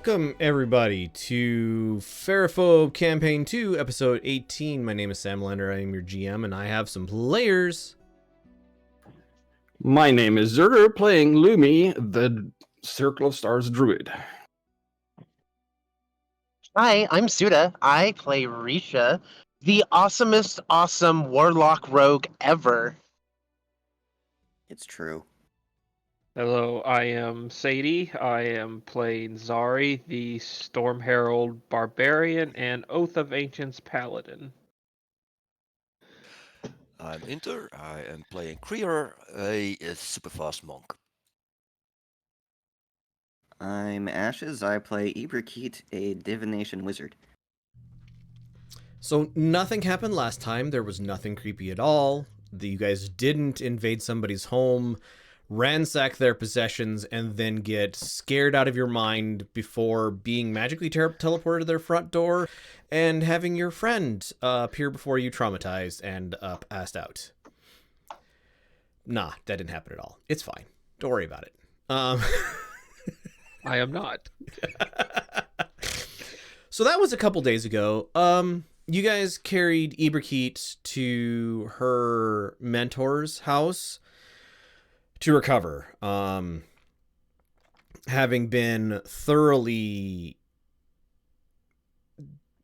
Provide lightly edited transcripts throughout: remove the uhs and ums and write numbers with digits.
Welcome, everybody, to Ferriphobe Campaign 2, Episode 18. My name is Sam Lander, I am your GM, and I have some players. My name is Zerger, playing Lumi, the Circle of Stars druid. Hi, I'm Suda. I play Risha, the awesomest awesome warlock rogue ever. It's true. Hello, I am Sadie. I am playing Zari, the Storm Herald Barbarian and Oath of Ancients Paladin. I'm Inter. I am playing Krier, a super fast monk. I'm Ashes. I play Ibrakeet, a divination wizard. So, nothing happened last time. There was nothing creepy at all. You guys didn't invade somebody's home, ransack their possessions, and then get scared out of your mind before being magically teleported to their front door and having your friend appear before you traumatized and passed out. Nah, that didn't happen at all. It's fine. Don't worry about it. I am not. So that was a couple days ago. You guys carried Ibrakeet to her mentor's house to recover, having been thoroughly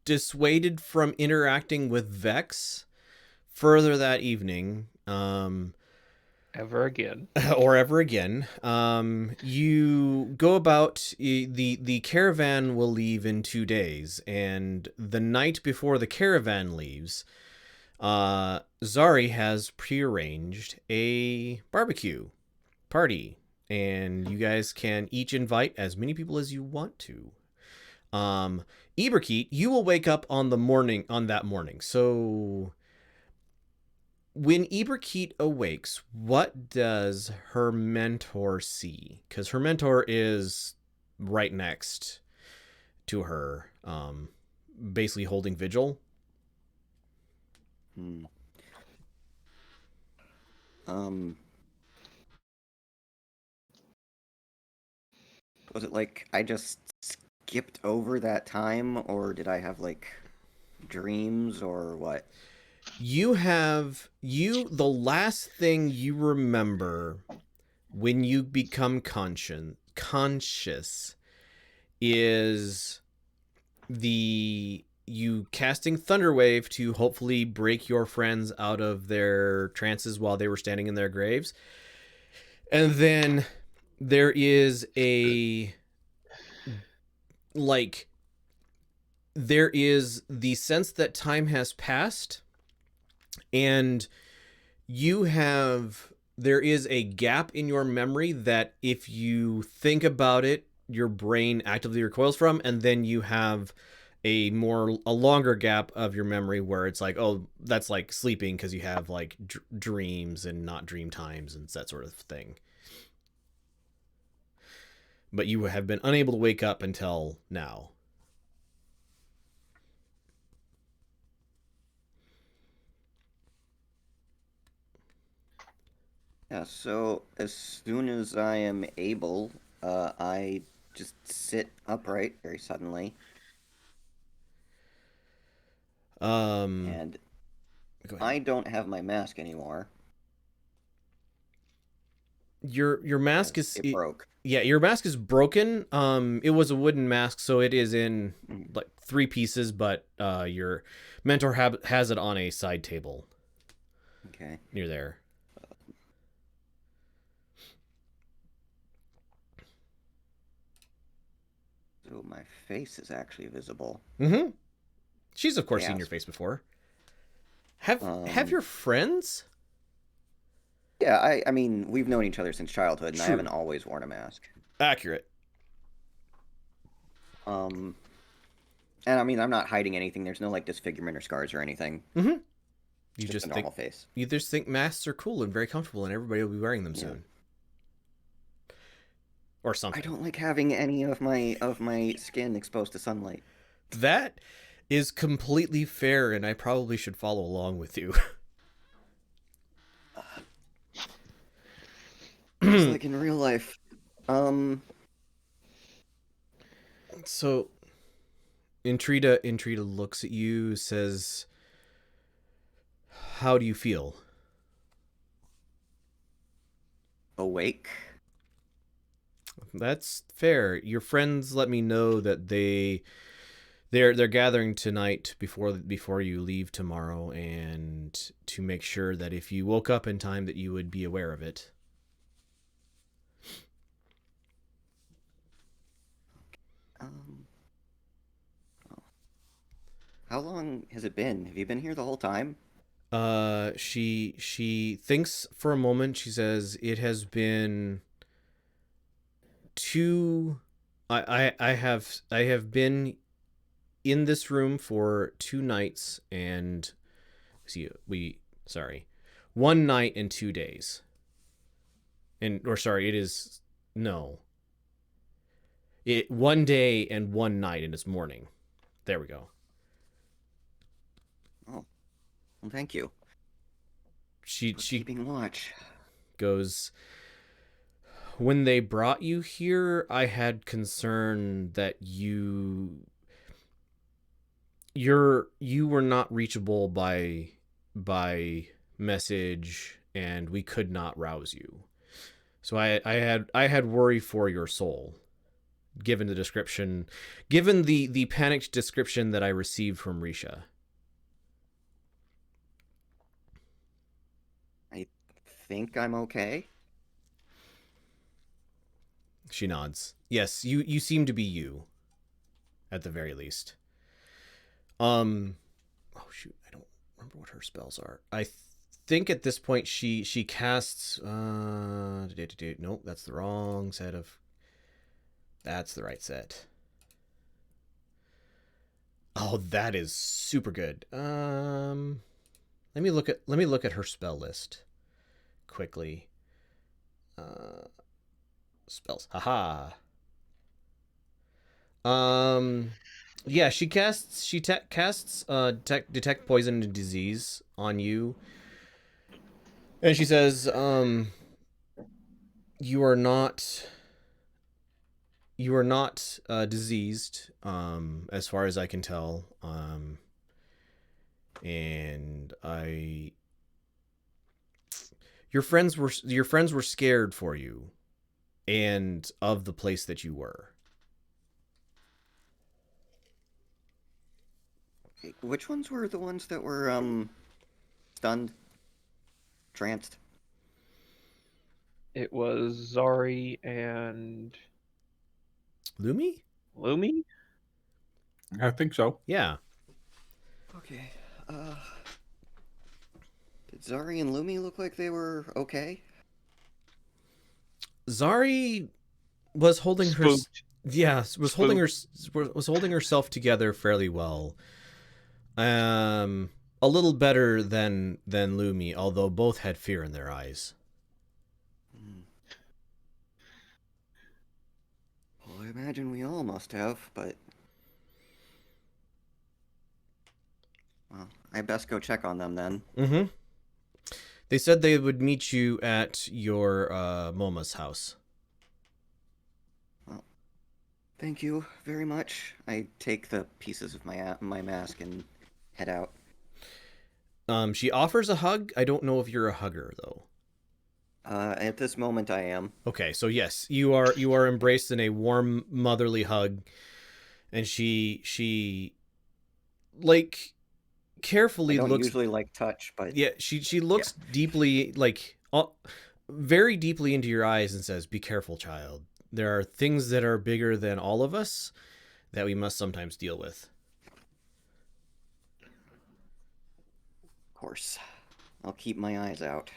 dissuaded from interacting with Vex further that evening. Ever again. Or ever again. You go about, the caravan will leave in 2 days, and the night before the caravan leaves, Zari has prearranged a barbecue party, and you guys can each invite as many people as you want to. Ibrakeet, you will wake up on that morning. So when Ibrakeet awakes, what does her mentor see? Because her mentor is right next to her, basically holding vigil. Was it like I just skipped over that time, or did I have like dreams or what? The last thing you remember when you become conscious is you casting Thunderwave to hopefully break your friends out of their trances while they were standing in their graves. And then there is there is the sense that time has passed, and there is a gap in your memory that if you think about it, your brain actively recoils from, and then you have a longer gap of your memory where it's like, oh, that's like sleeping because you have like dreams and not dream times and that sort of thing. But you have been unable to wake up until now. Yeah, so as soon as I am able, I just sit upright very suddenly. And Go ahead. I don't have my mask anymore. Your mask is It broke. Yeah, your mask is broken. It was a wooden mask, so it is in like 3 pieces, but your mentor has it on a side table. Okay. Near there. So my face is actually visible. Mm-hmm. She's of course seen Yes. your face before. Have your friends? Yeah, I mean, we've known each other since childhood, and I True. haven't always worn a mask. Accurate. And I mean, I'm not hiding anything. There's no like disfigurement or scars or anything. Mm-hmm. You Just a normal face. You just think masks are cool and very comfortable, and everybody will be wearing them soon. Or something. I don't like having any of my skin exposed to sunlight. That is completely fair, and I probably should follow along with you. Just like in real life. So Intrida looks at you, says, "How do you feel?" Awake? That's fair. Your friends let me know that they're gathering tonight before you leave tomorrow, and to make sure that if you woke up in time that you would be aware of it. Oh. How long has it been? Have you been here the whole time? She thinks for a moment. She says, "It has been two. I have been in this room for 2 nights and sorry, 1 night and 2 days. It is no. It 1 day and 1 night and it's morning. There we go. Oh, well, thank you. She Keeping watch. goes, when they brought you here, I had concern that you were not reachable by message, and we could not rouse you. So I had worry for your soul, given the description, given the panicked description that I received from Risha. I think I'm okay. She nods. Yes, you seem to be you, at the very least. Oh shoot, I don't remember what her spells are. I think at this point she casts nope, that's the wrong set of. That's the right set. Oh, that is super good. Let me look at her spell list quickly. Spells. Haha. Yeah, she casts detect poison and disease on you. And she says, you are not diseased, as far as I can tell. And your friends were scared for you and of the place that you were. Which ones were the ones that were, stunned? Tranced? It was Zari and Lumi? Lumi. I think so. Yeah. Okay, did Zari and Lumi look like they were okay? Zari was holding Spooked. was holding herself together fairly well. A little better than Lumi, although both had fear in their eyes. Well, I imagine we all must have, but... Well, I best go check on them then. Mm-hmm. They said they would meet you at your Moma's house. Well, thank you very much. I take the pieces of my mask and head out. She offers a hug. I don't know if you're a hugger though. At this moment I am. Okay, so yes, you are embraced in a warm motherly hug, and she like carefully I don't looks. usually like touch, but... Yeah, she looks deeply, like very deeply into your eyes and says, "Be careful, child. There are things that are bigger than all of us that we must sometimes deal with." Of course. I'll keep my eyes out.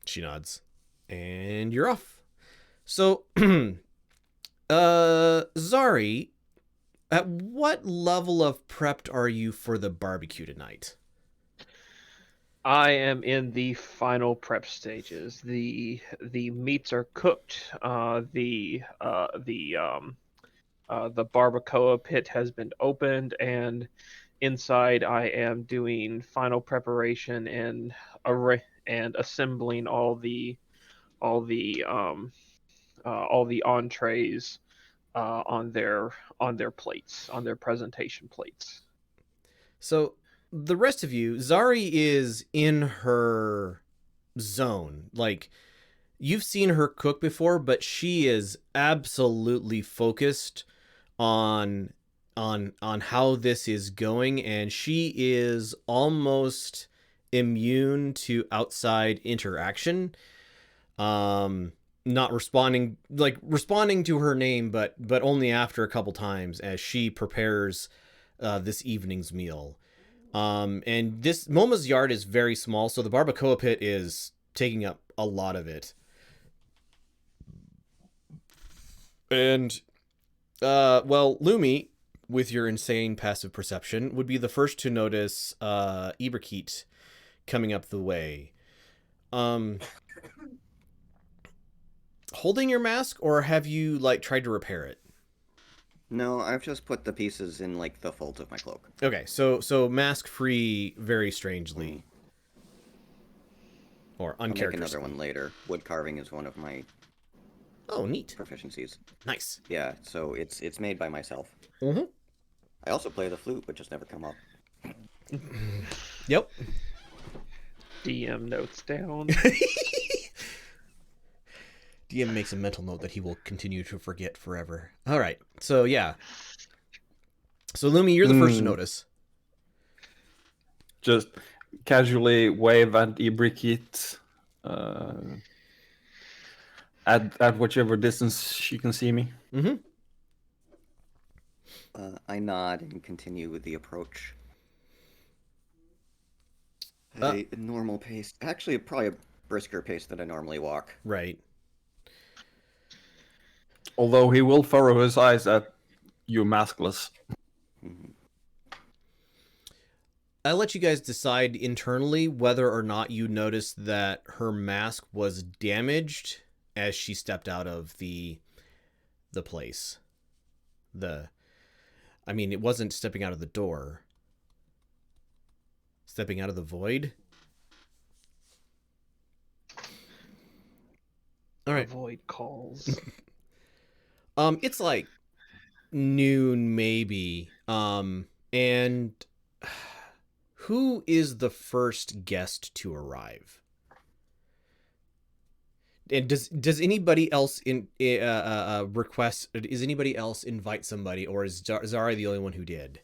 She nods. And you're off. So, Zari, at what level of prepped are you for the barbecue tonight? I am in the final prep stages. The meats are cooked. The barbacoa pit has been opened, and inside I am doing final preparation and assembling all the entrees on their plates, on their presentation plates. So the rest of you, Zari is in her zone. Like, you've seen her cook before, but she is absolutely focused on how this is going, and she is almost immune to outside interaction. Not responding, like responding to her name, but only after a couple times as she prepares this evening's meal. And this Moma's yard is very small, so the barbacoa pit is taking up a lot of it. And well, Lumi, with your insane passive perception, would be the first to notice Iberkeet coming up the way. Holding your mask, or have you like tried to repair it? No, I've just put the pieces in like the folds of my cloak. Okay, so mask free, very strangely, or I'll make uncharacteristic. another one later. Wood carving is one of my Oh, neat. proficiencies. Nice. Yeah, so it's made by myself. Mm-hmm. I also play the flute, but just never come up. Yep. DM notes down. DM makes a mental note that he will continue to forget forever. All right. So, yeah. So, Lumi, you're the first to notice. Just casually wave at Ibrikit at whichever distance she can see me. Mm-hmm. I nod and continue with the approach. At a normal pace. Actually, probably a brisker pace than I normally walk. Right. Although he will furrow his eyes at you maskless. Mhm. I'll let you guys decide internally whether or not you noticed that her mask was damaged as she stepped out of the place. I mean, it wasn't stepping out of the door. Stepping out of the void. All right. Avoid calls. It's like noon maybe. And who is the first guest to arrive? And does anybody else request? Is anybody else invite somebody, or is Zari the only one who did?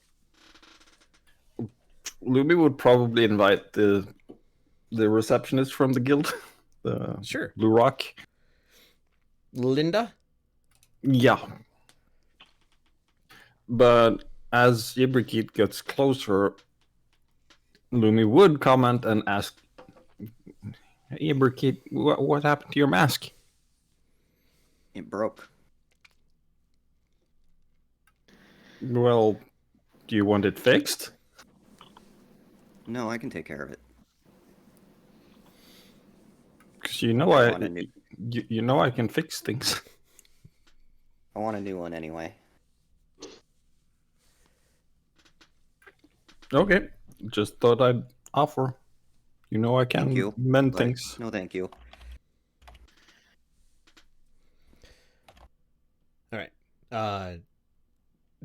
Lumi would probably invite the receptionist from the guild, the Sure. Blue Rock. Linda? Yeah. But as Ibrikit gets closer, Lumi would comment and ask, Ibrikit, what happened to your mask? It broke. Well, do you want it fixed? No, I can take care of it. Because you know I want a new- you know I can fix things. I want a new one anyway. Okay, just thought I'd offer. You know I can Thank you. mend but things. No, thank you. All right.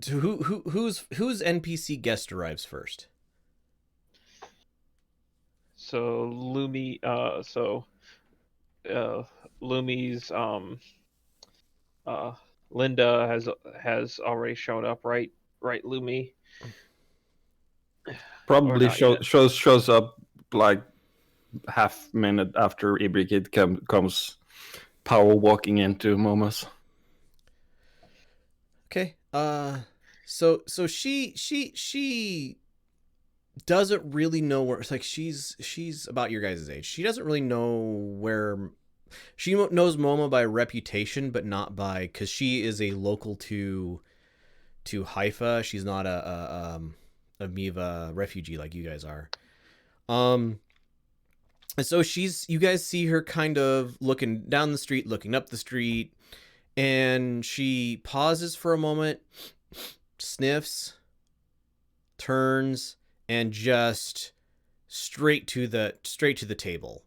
So whose NPC guest arrives first? So Lumi, Lumi's Linda has already shown up, right? Right, Lumi. Probably not yet. shows up like half minute after Ibrikit comes power walking into Momus. Okay. So she doesn't really know where. It's like she's about your guys' age. She doesn't really know where. She knows Moma by reputation, but not by, because she is a local to Haifa. She's not a Miva refugee like you guys are. And so you guys see her kind of looking down the street, looking up the street, and she pauses for a moment, sniffs, turns, and just straight to the table.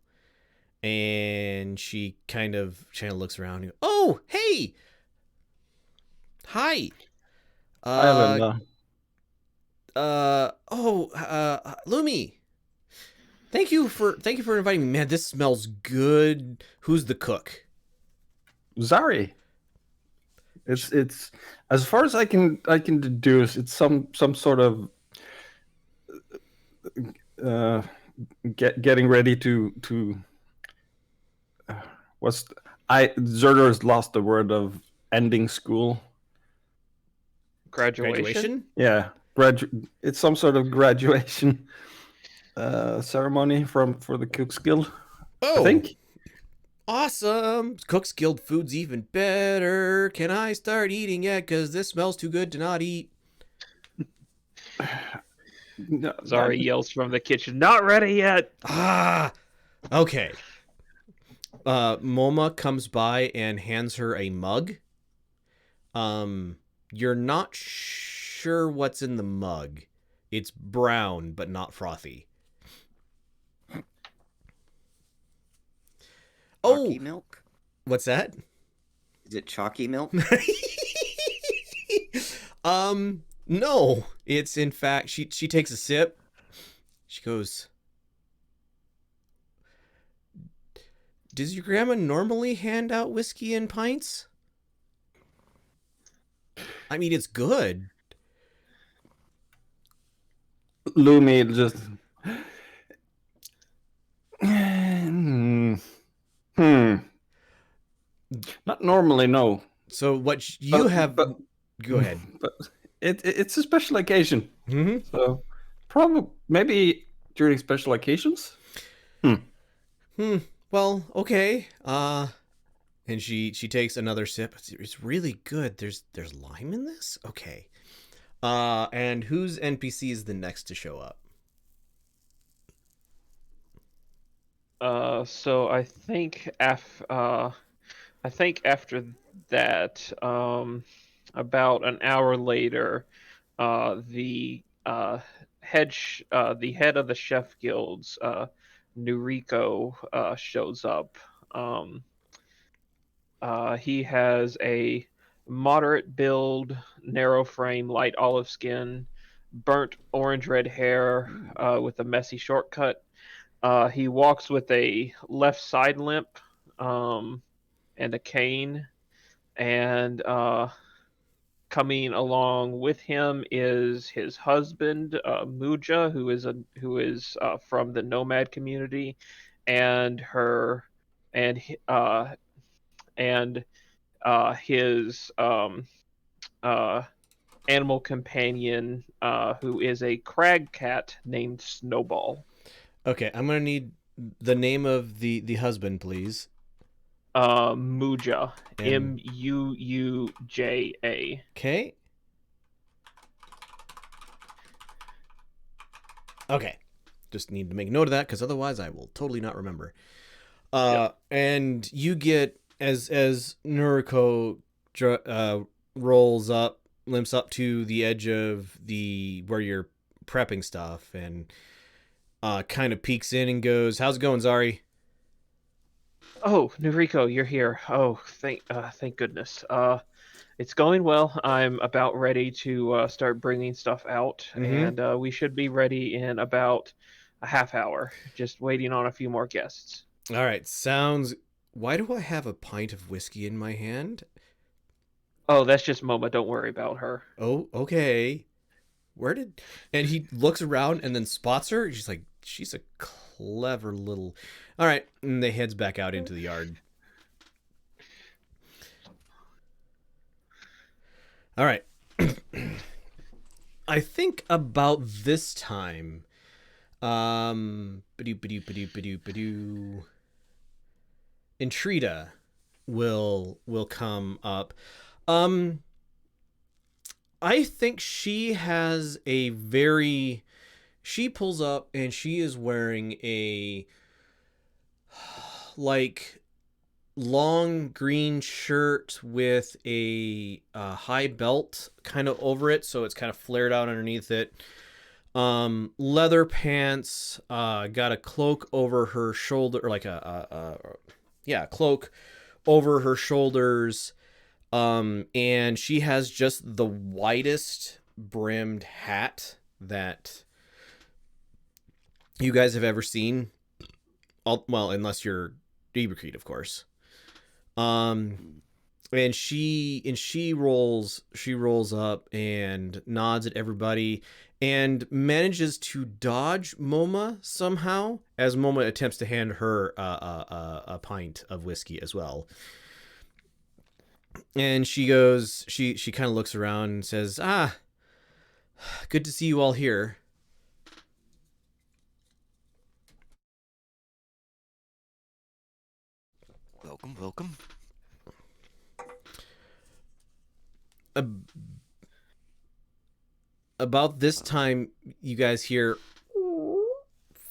And she kind of looks around and goes, "Oh, hey! Hi. Hi, Uh, Linda. Lumi. Thank you for inviting me. Man, this smells good. Who's the cook? Zari. It's as far as I can deduce, it's some sort of uh, getting ready to what's Zerder's lost the word of ending school. Graduation? Yeah, it's some sort of graduation ceremony for the Cooks Guild. I Oh, think. awesome. Cook's Guild food's even better. Can I start eating yet? Because this smells too good to not eat. No, Zari yells from the kitchen, "Not ready yet!" Ah, okay. Moma comes by and hands her a mug. You're not sure what's in the mug. It's brown, but not frothy. Chalky Oh, milk? what's that? Is it chalky milk? No. It's in fact she takes a sip. She goes, "Does your grandma normally hand out whiskey in pints?" I mean, it's good. Lumi just. Hmm. Not normally, no. So you have But go ahead. But it's a special occasion. Hmm. So probably maybe during special occasions. Well, okay. And she takes another sip. It's really good. There's lime in this? Okay. And whose NPC is the next to show up? So I think after that, about an hour later, the head of the chef guilds, Nuriko, shows up. Um, he has a moderate build, narrow frame, light olive skin, burnt orange red hair, with a messy shortcut. He walks with a left side limp, um, and a cane, and coming along with him is his husband, Muja, who is from the nomad community, and her and and his uh, animal companion, who is a crag cat named Snowball. Okay, I'm gonna need the name of the husband, please. Muja, And Muuja. okay. Okay. Just need to make note of that because otherwise I will totally not remember. Yep. And you get as Nuriko rolls up, limps up to the edge of the where you're prepping stuff, and kind of peeks in and goes, "How's it going, Zari?" Oh, Noriko, you're here. Oh, thank goodness. It's going well. I'm about ready to start bringing stuff out, Mm-hmm. and we should be ready in about a half hour. Just waiting on a few more guests. All right, sounds. Why do I have a pint of whiskey in my hand? Oh, that's just Moma. Don't worry about her. Oh, okay. Where did? And he looks around and then spots her. She's like, she's a clever little. All right, and they heads back out into the yard. All right. I think about this time. Intrida will come up. Um, I think she has a very. She pulls up and she is wearing a like long green shirt with a high belt kind of over it, so it's kind of flared out underneath it. Leather pants. Got a cloak over her shoulder, or like a cloak over her shoulders. And she has just the widest brimmed hat that you guys have ever seen. Well, unless you're Ibercrete, of course. And she rolls up and nods at everybody and manages to dodge Moma somehow as Moma attempts to hand her a pint of whiskey as well. And she kind of looks around and says, good to see you all here. Welcome, welcome. About this time, you guys hear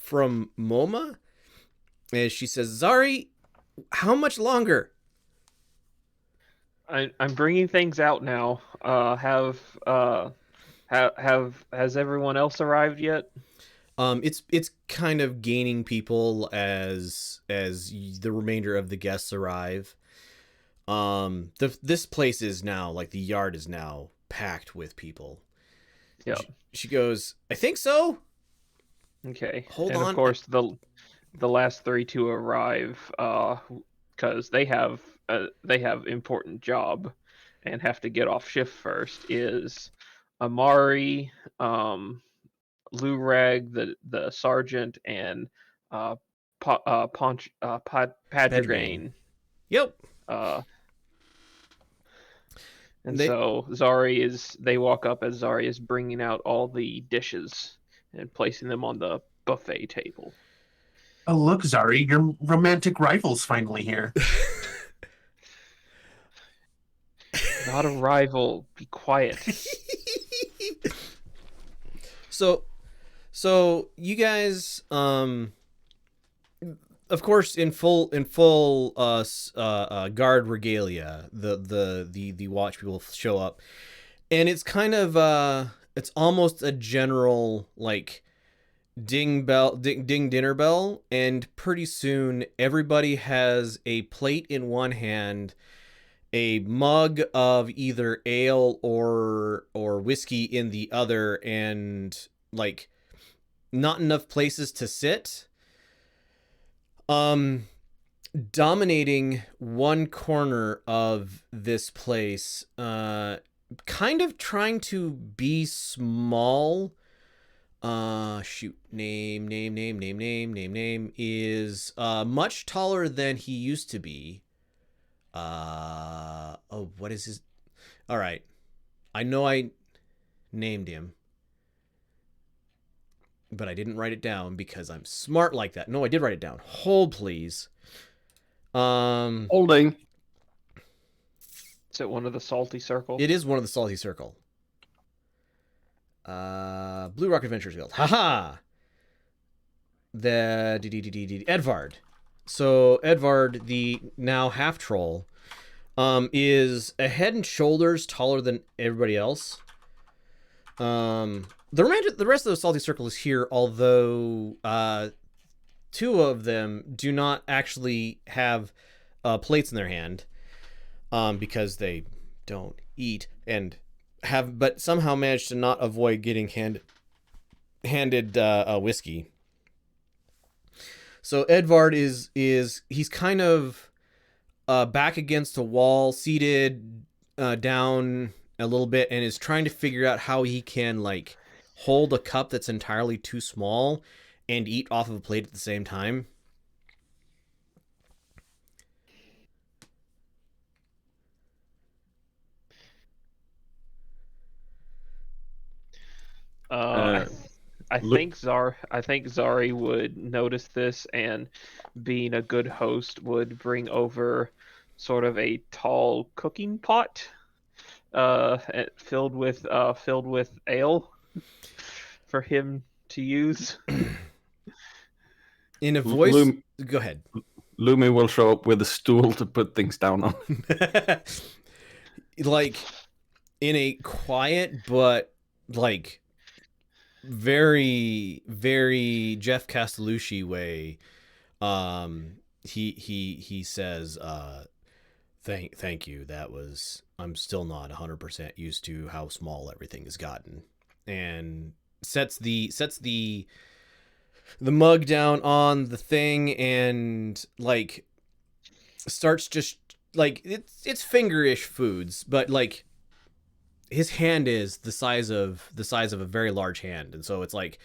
from Moma, and she says, Zari, how much longer? I'm bringing things out now. Has everyone else arrived yet? It's kind of gaining people as the remainder of the guests arrive. This place is now, like, the yard is now packed with people. Yeah. She goes, I think so. Okay. Hold and on. Of course, the last three to arrive, because they have important job, and have to get off shift first. Is Amari, Lurag, the sergeant, and Padrain. Yep. So they walk up as Zari is bringing out all the dishes and placing them on the buffet table. Oh, look, Zari, your romantic rival's finally here. Not a rival. Be quiet. So you guys, of course, in full guard regalia, the watch people show up, and it's kind of it's almost a general, like, ding dinner bell, and pretty soon everybody has a plate in one hand, a mug of either ale or whiskey in the other, and, like, not enough places to sit. Dominating one corner of this place, kind of trying to be small. Name is much taller than he used to be. What is his? All right, I know I named him, but I didn't write it down because I'm smart like that. No, I did write it down. Hold, please. Holding. Is it one of the salty circles? It is one of the salty circle. Blue Rock Adventures Guild. Haha. The Edvard. So Edvard, the now half troll, is a head and shoulders taller than everybody else. The rest of the salty circle is here, although two of them do not actually have plates in their hand, because they don't eat, and but somehow managed to not avoid getting handed whiskey. So Edvard is he's kind of back against a wall, seated down a little bit, and is trying to figure out how he can, like, hold a cup that's entirely too small and eat off of a plate at the same time. I think Zari would notice this, and being a good host would bring over sort of a tall cooking pot, filled with ale for him to use. In a voice, go ahead. Lumi will show up with a stool to put things down on. Like, in a quiet but, like, very, very Jeff Castellucci way, he says, Thank you. I'm still not 100% used to how small everything has gotten. And sets the mug down on the thing and like starts just like it's fingerish foods, but like his hand is the size of a very large hand, and so it's like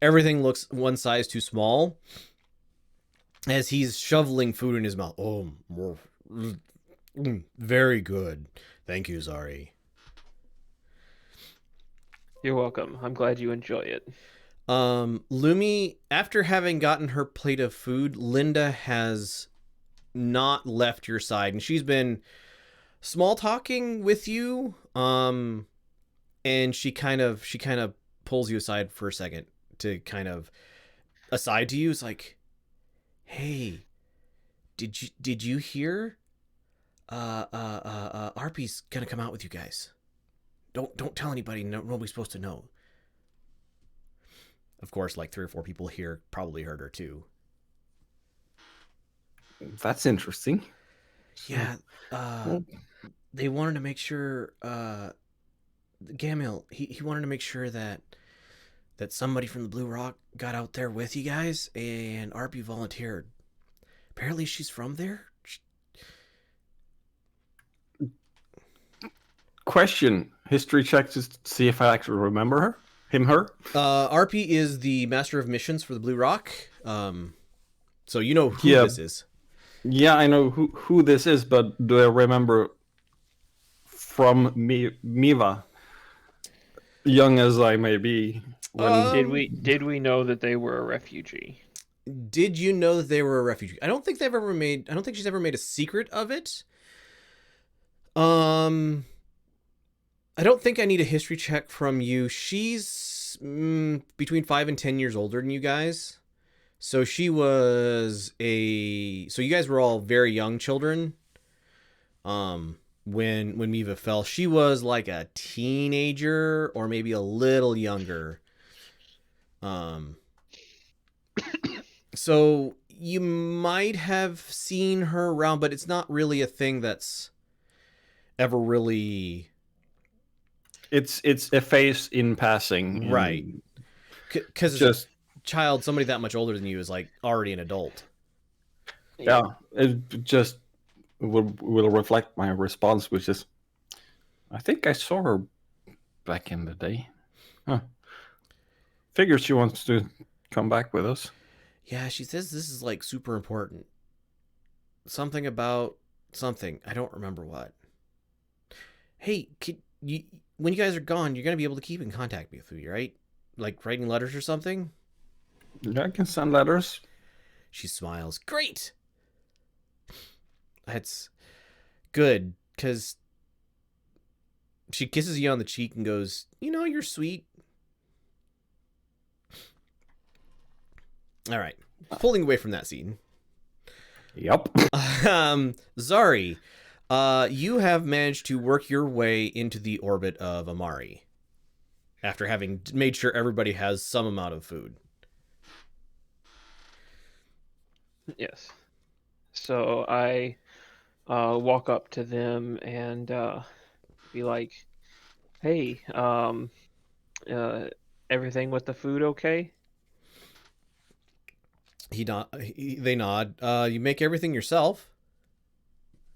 everything looks one size too small as he's shoveling food in his mouth. Oh, very good. Thank you, Zari. You're welcome. I'm glad you enjoy it. Lumi, after having gotten her plate of food, Linda has not left your side, and she's been small talking with you. And she kind of pulls you aside for a second to kind of aside to you. It's like, hey, did you hear? Arpy's gonna come out with you guys. Don't tell anybody. No, nobody's supposed to know. Of course, like 3 or 4 people here probably heard her too. That's interesting. Yeah, Well, they wanted to make sure. Gamil, he wanted to make sure that somebody from the Blue Rock got out there with you guys, and Arpy volunteered. Apparently, she's from there. question. History check to see if I actually remember her. Her. Arpy is the master of missions for the Blue Rock. So you know who Yeah. this is. Yeah, I know who this is, but do I remember from Miva, young as I may be? Did we know that they were a refugee? Did you know that they were a refugee? I don't think she's ever made a secret of it. I don't think I need a history check from you. She's between 5 and 10 years older than you guys. So so you guys were all very young children. When Miva fell, she was like a teenager or maybe a little younger. So you might have seen her around, but it's not really a thing that's ever really It's a phase in passing, right. Because Just somebody that much older than you is like already an adult. yeah, it just will reflect my response, which is, I think I saw her back in the day. Huh. Figures she wants to come back with us. Yeah, she says this is like super important. Something about something. I don't remember what. Hey, when you guys are gone, you're gonna be able to keep in contact with me, right? Like writing letters or something? Yeah, I can send letters. She smiles. Great! That's good, because she kisses you on the cheek and goes, you're sweet. All right. Pulling away from that scene. Yep. Zari, you have managed to work your way into the orbit of Amari after having made sure everybody has some amount of food. Yes. So I walk up to them and be like, "Hey, everything with the food okay?" They nod. You make everything yourself.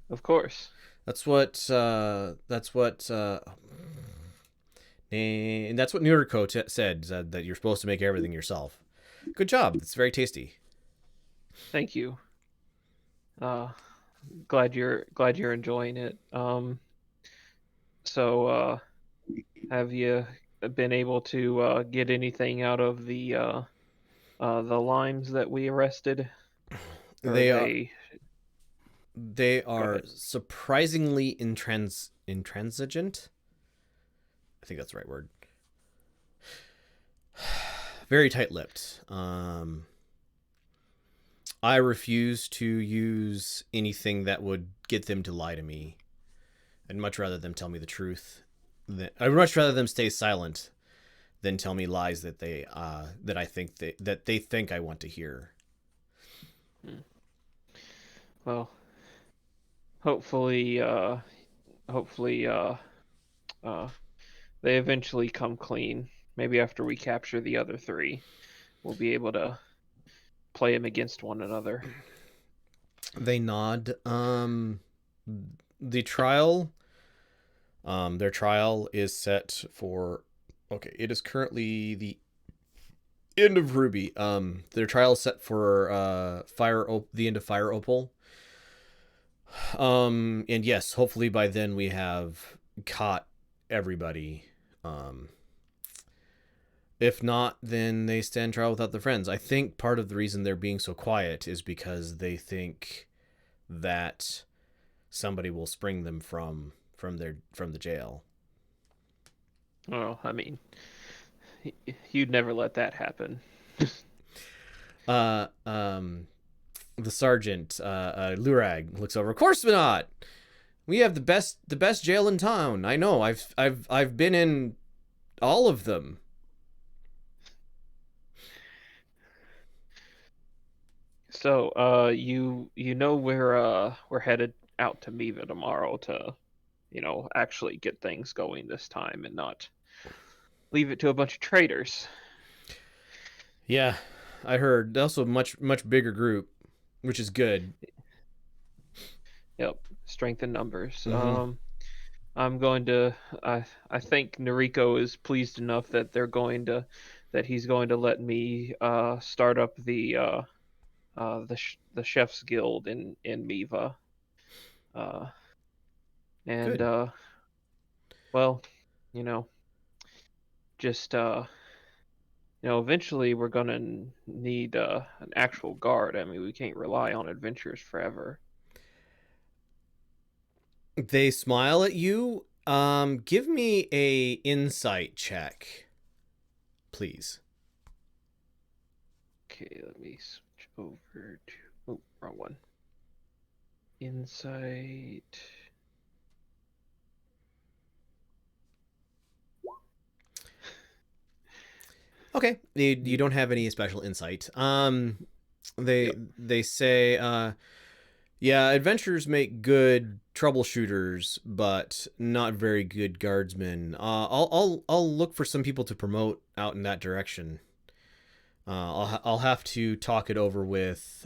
Of course. And that's what Noriko said that you're supposed to make everything yourself. Good job. It's very tasty. Thank you. Glad you're enjoying it. So have you been able to get anything out of the limes that we arrested? Or They are ahead. surprisingly intransigent. I think that's the right word. Very tight-lipped. I refuse to use anything that would get them to lie to me. I'd much rather them tell me the truth. I'd much rather them stay silent than tell me lies that they think I want to hear. Well, hopefully, they eventually come clean. Maybe after we capture the other three, we'll be able to play them against one another. They nod. The trial. Their trial is set for. Okay, it is currently the end of Ruby. Their trial is set for the end of Fire Opal. And yes, hopefully by then we have caught everybody. If not, then they stand trial without their friends. I think part of the reason they're being so quiet is because they think that somebody will spring them from the jail. Oh, I mean, you'd never let that happen. The sergeant, Lurag, looks over. Of course not. We have the best jail in town. I know. I've been in all of them. So, you know we're headed out to Miva tomorrow to, actually get things going this time and not leave it to a bunch of traitors. Yeah, I heard. Also, much bigger group, which is good. Yep, strength in numbers. Mhm. I'm going to. I think Noriko is pleased enough that he's going to let me start up the chef's guild in Miva. And Good. well, you know, just eventually we're gonna need an actual guard. I mean, we can't rely on adventurers forever. They smile at you. Give me a insight check, please. Okay, let me switch over to. Oh, wrong one. Insight. Okay, you don't have any special insight. They say, yeah, adventurers make good troubleshooters, but not very good guardsmen. I'll look for some people to promote out in that direction. I'll have to talk it over with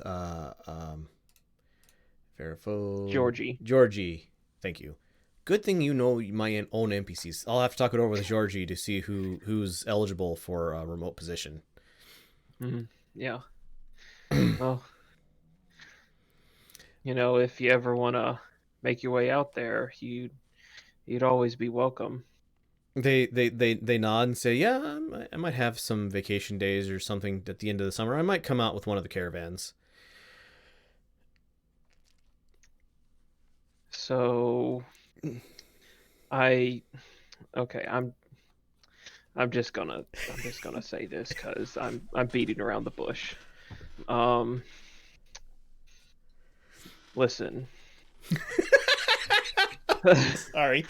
Georgie. Georgie. Thank you. Good thing you know my own NPCs. I'll have to talk it over with Georgie to see who's eligible for a remote position. Mm-hmm. Yeah. Well, if you ever want to make your way out there, you'd always be welcome. They nod and say, "Yeah, I might have some vacation days or something at the end of the summer. I might come out with one of the caravans." So, okay, I'm just gonna say this because I'm beating around the bush. Listen. Sorry.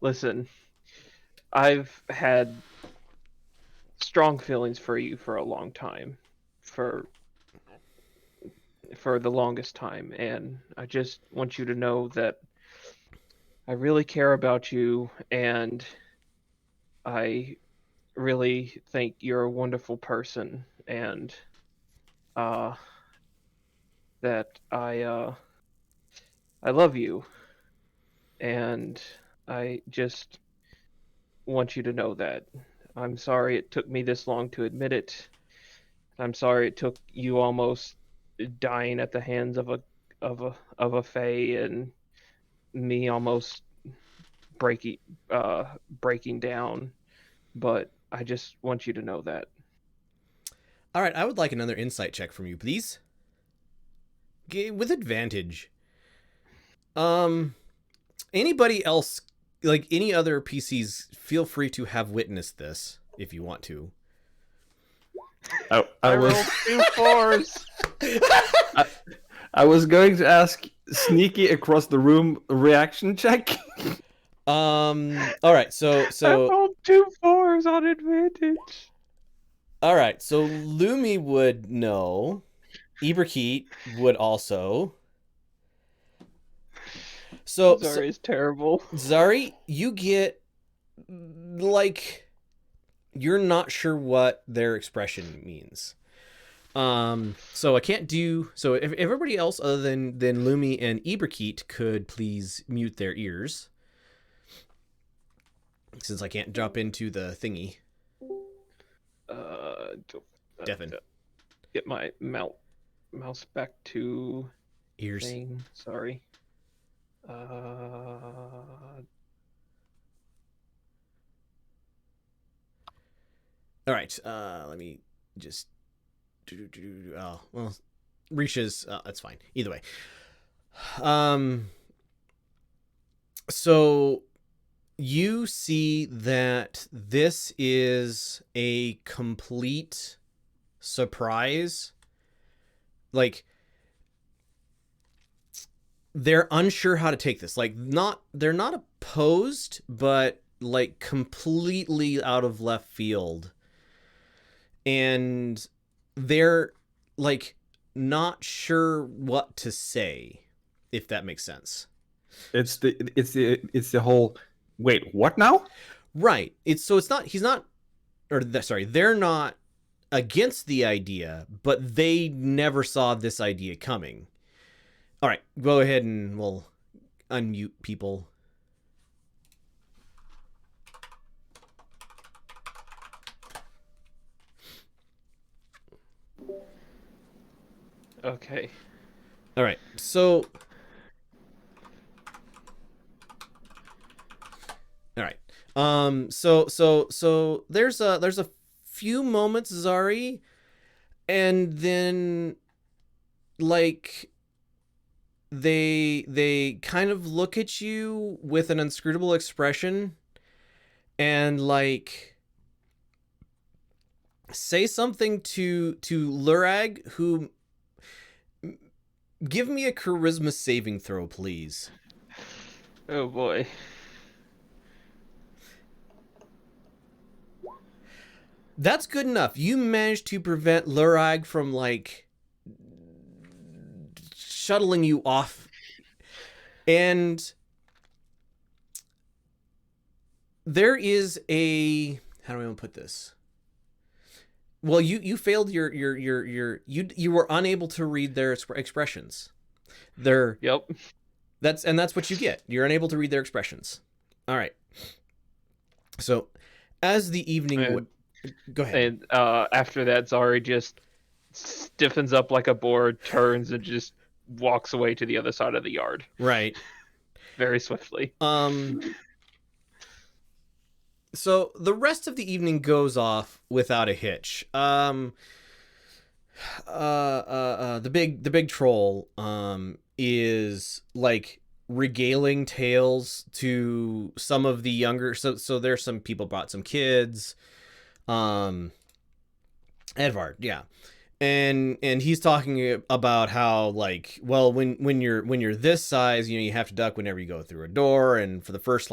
Listen, I've had strong feelings for you for a long time, for the longest time, and I just want you to know that I really care about you, and I really think you're a wonderful person, and uh, that I love you, and I just want you to know that. I'm sorry it took me this long to admit it. I'm sorry it took you almost dying at the hands of a fae and me almost breaking breaking down. But I just want you to know that. All right, I would like another insight check from you, please. With advantage. Anybody else, like any other PCs, feel free to have witnessed this if you want to. I was rolled 2 4s. I was going to ask sneaky across the room reaction check. All right, so I rolled 2 4s on advantage. all right, so Lumi would know. Iberkeet would also. So, Sorry, it's terrible. Zari, you get like you're not sure what their expression means. So I can't do so. If everybody else other than Lumi and Iberkeet could please mute their ears, since I can't jump into the thingy. Devin, Get my mouse back to ears. thing. Sorry. All right. Let me just. Oh well, Risha's. That's fine. Either way. So you see that this is a complete surprise. Like they're unsure how to take this. Like they're not opposed, but like completely out of left field. And they're like not sure what to say, if that makes sense. It's the whole. Wait, what now? Right. It's not. He's not. Sorry, they're not against the idea, but they never saw this idea coming. All right, go ahead and we'll unmute people. Okay. All right, so. All right. So there's a few moments, Zari, and then like they kind of look at you with an inscrutable expression and like say something to Lurag, who give me a charisma saving throw, please. Oh boy. That's good enough. You managed to prevent Lurag from like shuttling you off. And there is a, how do I want to put this? Well, you failed you were unable to read their expressions. Yep. That's what you get. You're unable to read their expressions. All right. So, as the evening go ahead. And after that, Zari just stiffens up like a board, turns, and just walks away to the other side of the yard. Right. Very swiftly. So the rest of the evening goes off without a hitch. The big troll is like regaling tales to some of the younger. So there's some people brought some kids. Edvard, yeah. And he's talking about how like, well, when you're this size, you know, you have to duck whenever you go through a door, and for the first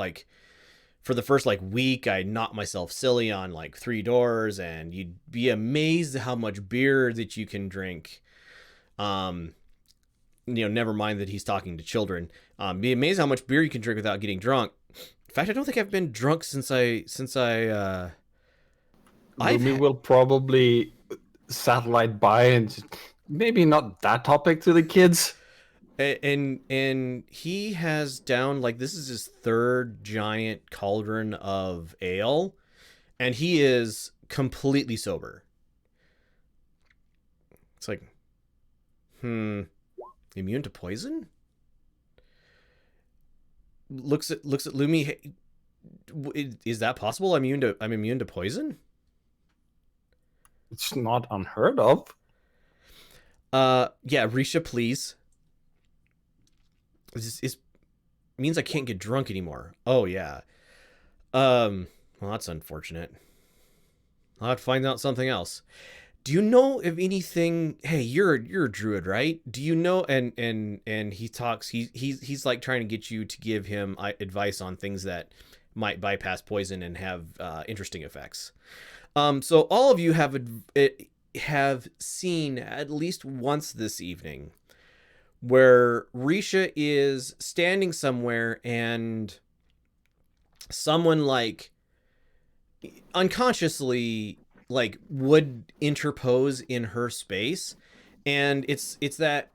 week, I knocked myself silly on like 3 doors, and you'd be amazed at how much beer that you can drink. Never mind that he's talking to children. Be amazed how much beer you can drink without getting drunk. In fact, I don't think I've been drunk since I Lumi will probably satellite by and maybe not that topic to the kids. And he has down, like, this is his 3rd giant cauldron of ale, and he is completely sober. It's like, immune to poison? Looks at Lumi. Hey, is that possible? I'm immune to poison? It's not unheard of. Yeah, Risha, please. This means I can't get drunk anymore. Oh yeah. Well, that's unfortunate. I'll have to find out something else. Do you know of anything? Hey, you're a druid, right? Do you know? And he talks. He's like trying to get you to give him advice on things that might bypass poison and have interesting effects. So all of you have seen at least once this evening where Risha is standing somewhere and someone like unconsciously like would interpose in her space, and it's that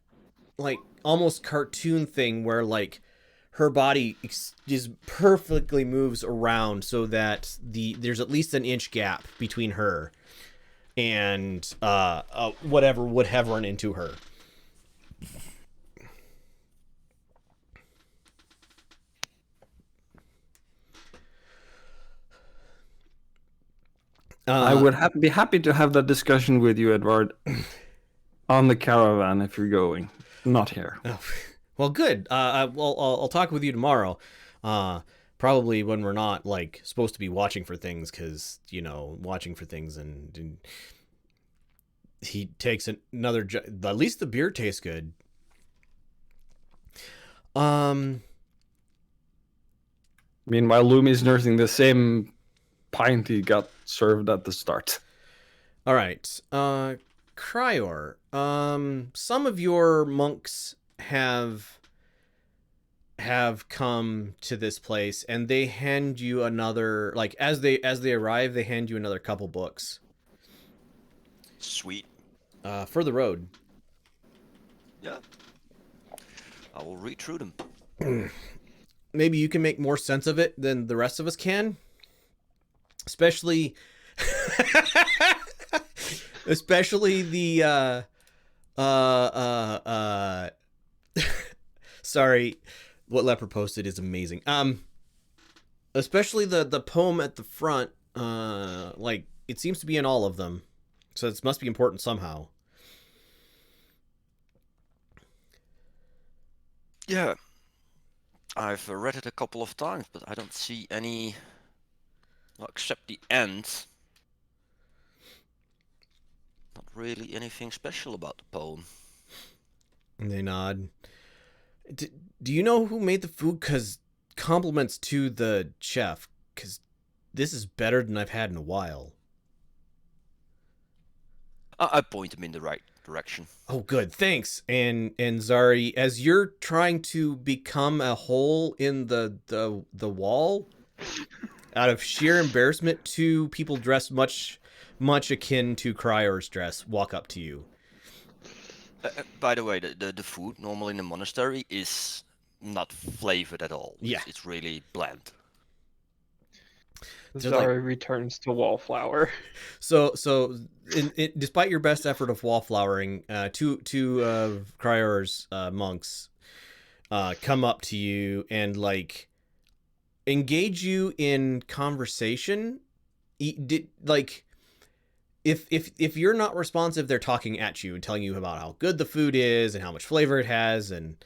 like almost cartoon thing where like her body just perfectly moves around so that there's at least an inch gap between her and whatever would have run into her. I would be happy to have that discussion with you, Edward, on the caravan if you're going. Not here. Oh, well, good. I'll talk with you tomorrow. Probably when we're not like supposed to be watching for things, because watching for things, and he takes another. At least the beer tastes good. Meanwhile, Lumi's nursing the same pint he got served at the start. All right. Cryor. Some of your monks have come to this place, and they hand you another, like as they arrive, they hand you another couple books. Sweet. For the road. Yeah. I will read through them. Maybe you can make more sense of it than the rest of us can. Especially the sorry, what Leper posted is amazing. Especially the poem at the front, like it seems to be in all of them. So it must be important somehow. Yeah. I've read it a couple of times, but I don't see any, well, except the end. Not really anything special about the poem. And they nod. Do you know who made the food? Because compliments to the chef, because this is better than I've had in a while. I point him in the right direction. Oh, good, thanks. And Zari, as you're trying to become a hole in the wall, out of sheer embarrassment, two people dressed much akin to Cryer's dress walk up to you. By the way, the food normally in the monastery is not flavored at all. Yeah. It's really bland. Zari returns to wallflower. So despite your best effort of wallflowering, two of Cryer's monks come up to you and like engage you in conversation. If you're not responsive, they're talking at you and telling you about how good the food is and how much flavor it has, and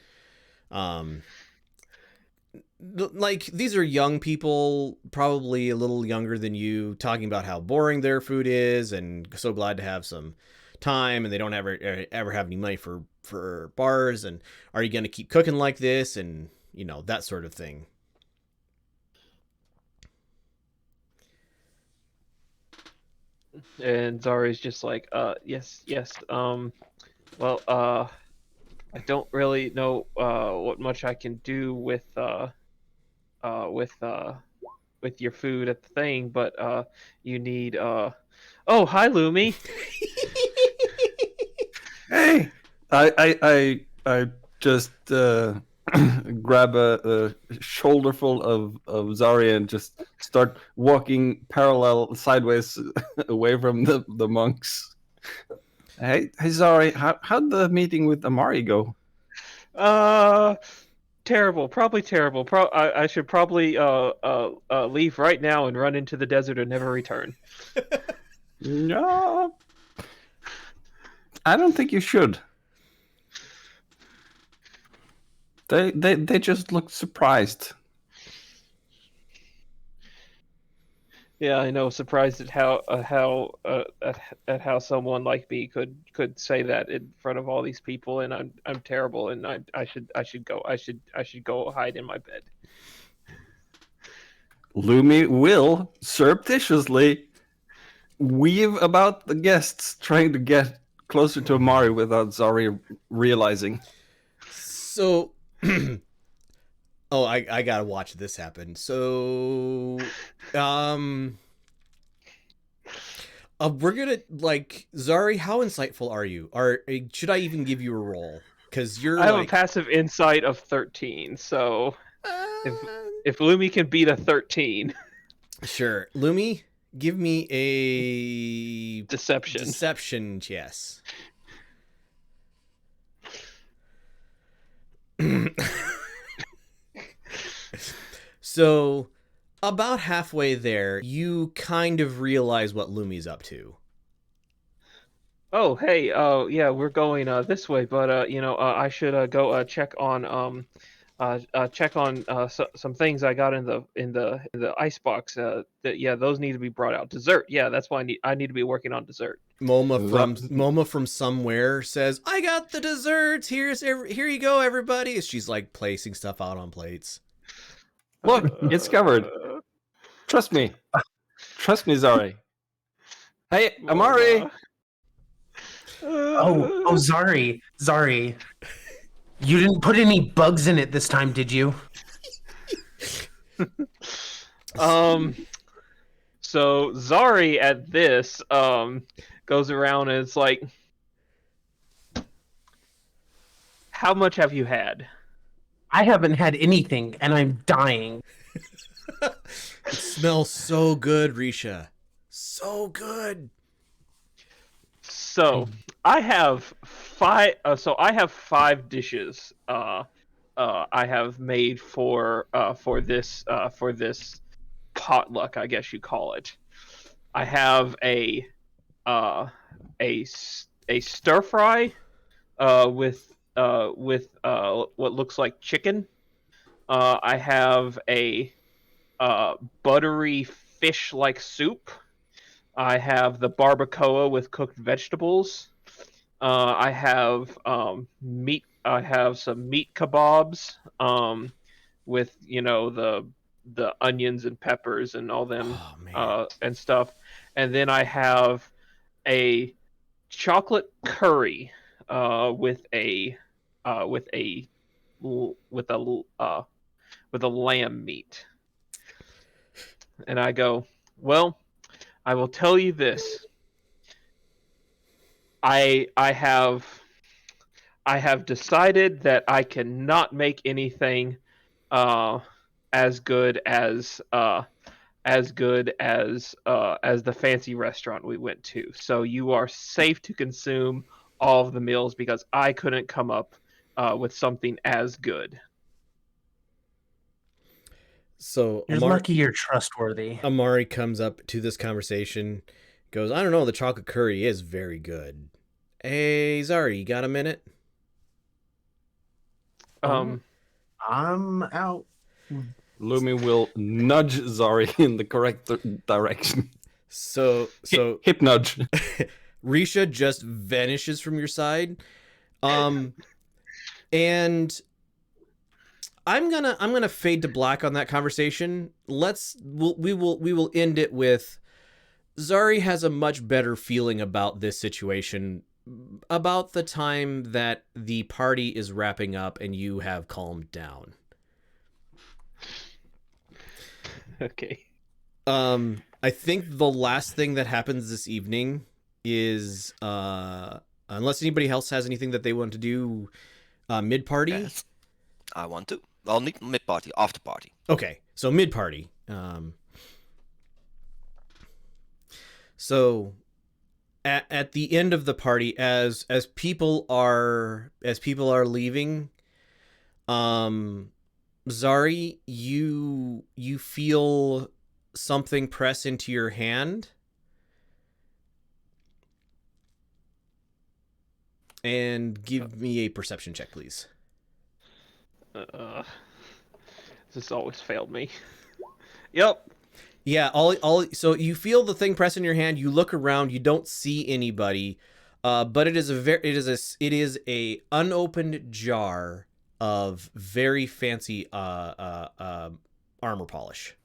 like these are young people, probably a little younger than you, talking about how boring their food is and so glad to have some time, and they don't ever have any money for bars, and are you going to keep cooking like this, and that sort of thing. And Zari's just like, yes. Well, I don't really know what much I can do with your food at the thing, but you need oh, hi Lumi. Hey, I just grab a shoulderful of Zari and just start walking parallel sideways away from the monks. Hey Zari, how'd the meeting with Amari go? Terrible, probably terrible. I should probably leave right now and run into the desert and never return. No, I don't think you should. They just looked surprised. Yeah, I know. Surprised at how someone like me could say that in front of all these people, and I'm terrible, and I should go hide in my bed. Lumi will surreptitiously weave about the guests, trying to get closer to Amari without Zari realizing. So, oh, I gotta watch this happen. So, we're gonna like Zari. How insightful are you? Should I even give you a roll? Because you're I have like a passive insight of 13, so if uh, if Lumi can beat a 13, sure, Lumi, give me a deception. deception. Yes. So, about halfway there, you kind of realize what Lumi's up to. Oh, hey, yeah, we're going this way, but I should go check on some things I got in the ice box. Yeah, those need to be brought out. Dessert, yeah, that's why I need to be working on dessert. Moma from somewhere says, "I got the desserts. Here you go, everybody." She's like placing stuff out on plates. Look, it's covered. Trust me. Trust me, Zari. Hey, Amari. Oh, Zari. You didn't put any bugs in it this time, did you? So Zari at this goes around and it's like, how much have you had? I haven't had anything, and I'm dying. It smells so good, Risha. So good. So I have five. I have 5 dishes. I have made for this potluck, I guess you call it. I have uh a stir fry with what looks like chicken. I have a buttery fish like soup. I have the barbacoa with cooked vegetables. I have meat. I have some meat kebabs with the onions and peppers and all them Oh man. and stuff. And then I have a chocolate curry with a with a with a with a lamb meat. And I go, well, I will tell you this. I have decided that I cannot make anything uh, as good as the fancy restaurant we went to. So you are safe to consume all of the meals because I couldn't come up with something as good. So You're lucky you're trustworthy. Amari comes up to this conversation, goes, "I don't know, the chocolate curry is very good. Hey, Zari, you got a minute?" Um, I'm out. Lumi will nudge Zari in the correct direction. So Hip nudge. Risha just vanishes from your side. And I'm gonna fade to black on that conversation. We will end it with Zari has a much better feeling about this situation about the time that the party is wrapping up and you have calmed down. okay. I think the last thing that happens this evening is unless anybody else has anything that they want to do mid party. Yes, I want to. Well, not mid party, after party. Okay, so mid party. So at the end of the party, as people are leaving, Zari, you feel something press into your hand, and give me a perception check, please. This always failed me. Yep. Yeah, all so you feel the thing press in your hand, you look around, you don't see anybody, but it is a unopened jar of very fancy armor polish.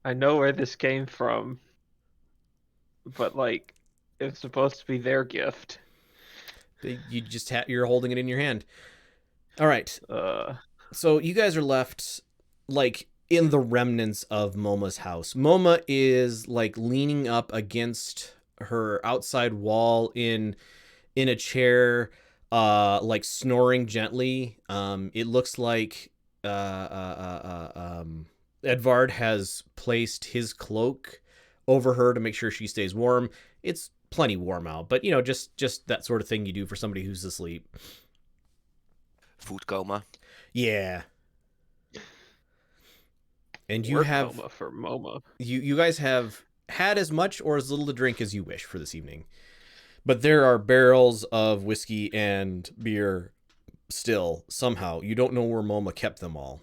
I know where this came from, but like, it's supposed to be their gift. You just you're holding it in your hand. All right. Uh, So you guys are left like in the remnants of Moma's house. Moma is like leaning up against her outside wall in a chair, like snoring gently. It looks like Edvard has placed his cloak over her to make sure she stays warm. It's plenty warm out, but you know, just that sort of thing you do for somebody who's asleep. Food coma. Yeah. And you work have MoMA for MoMA. you guys have had as much or as little to drink as you wish for this evening. But there are barrels of whiskey and beer still somehow. You don't know where Moma kept them all.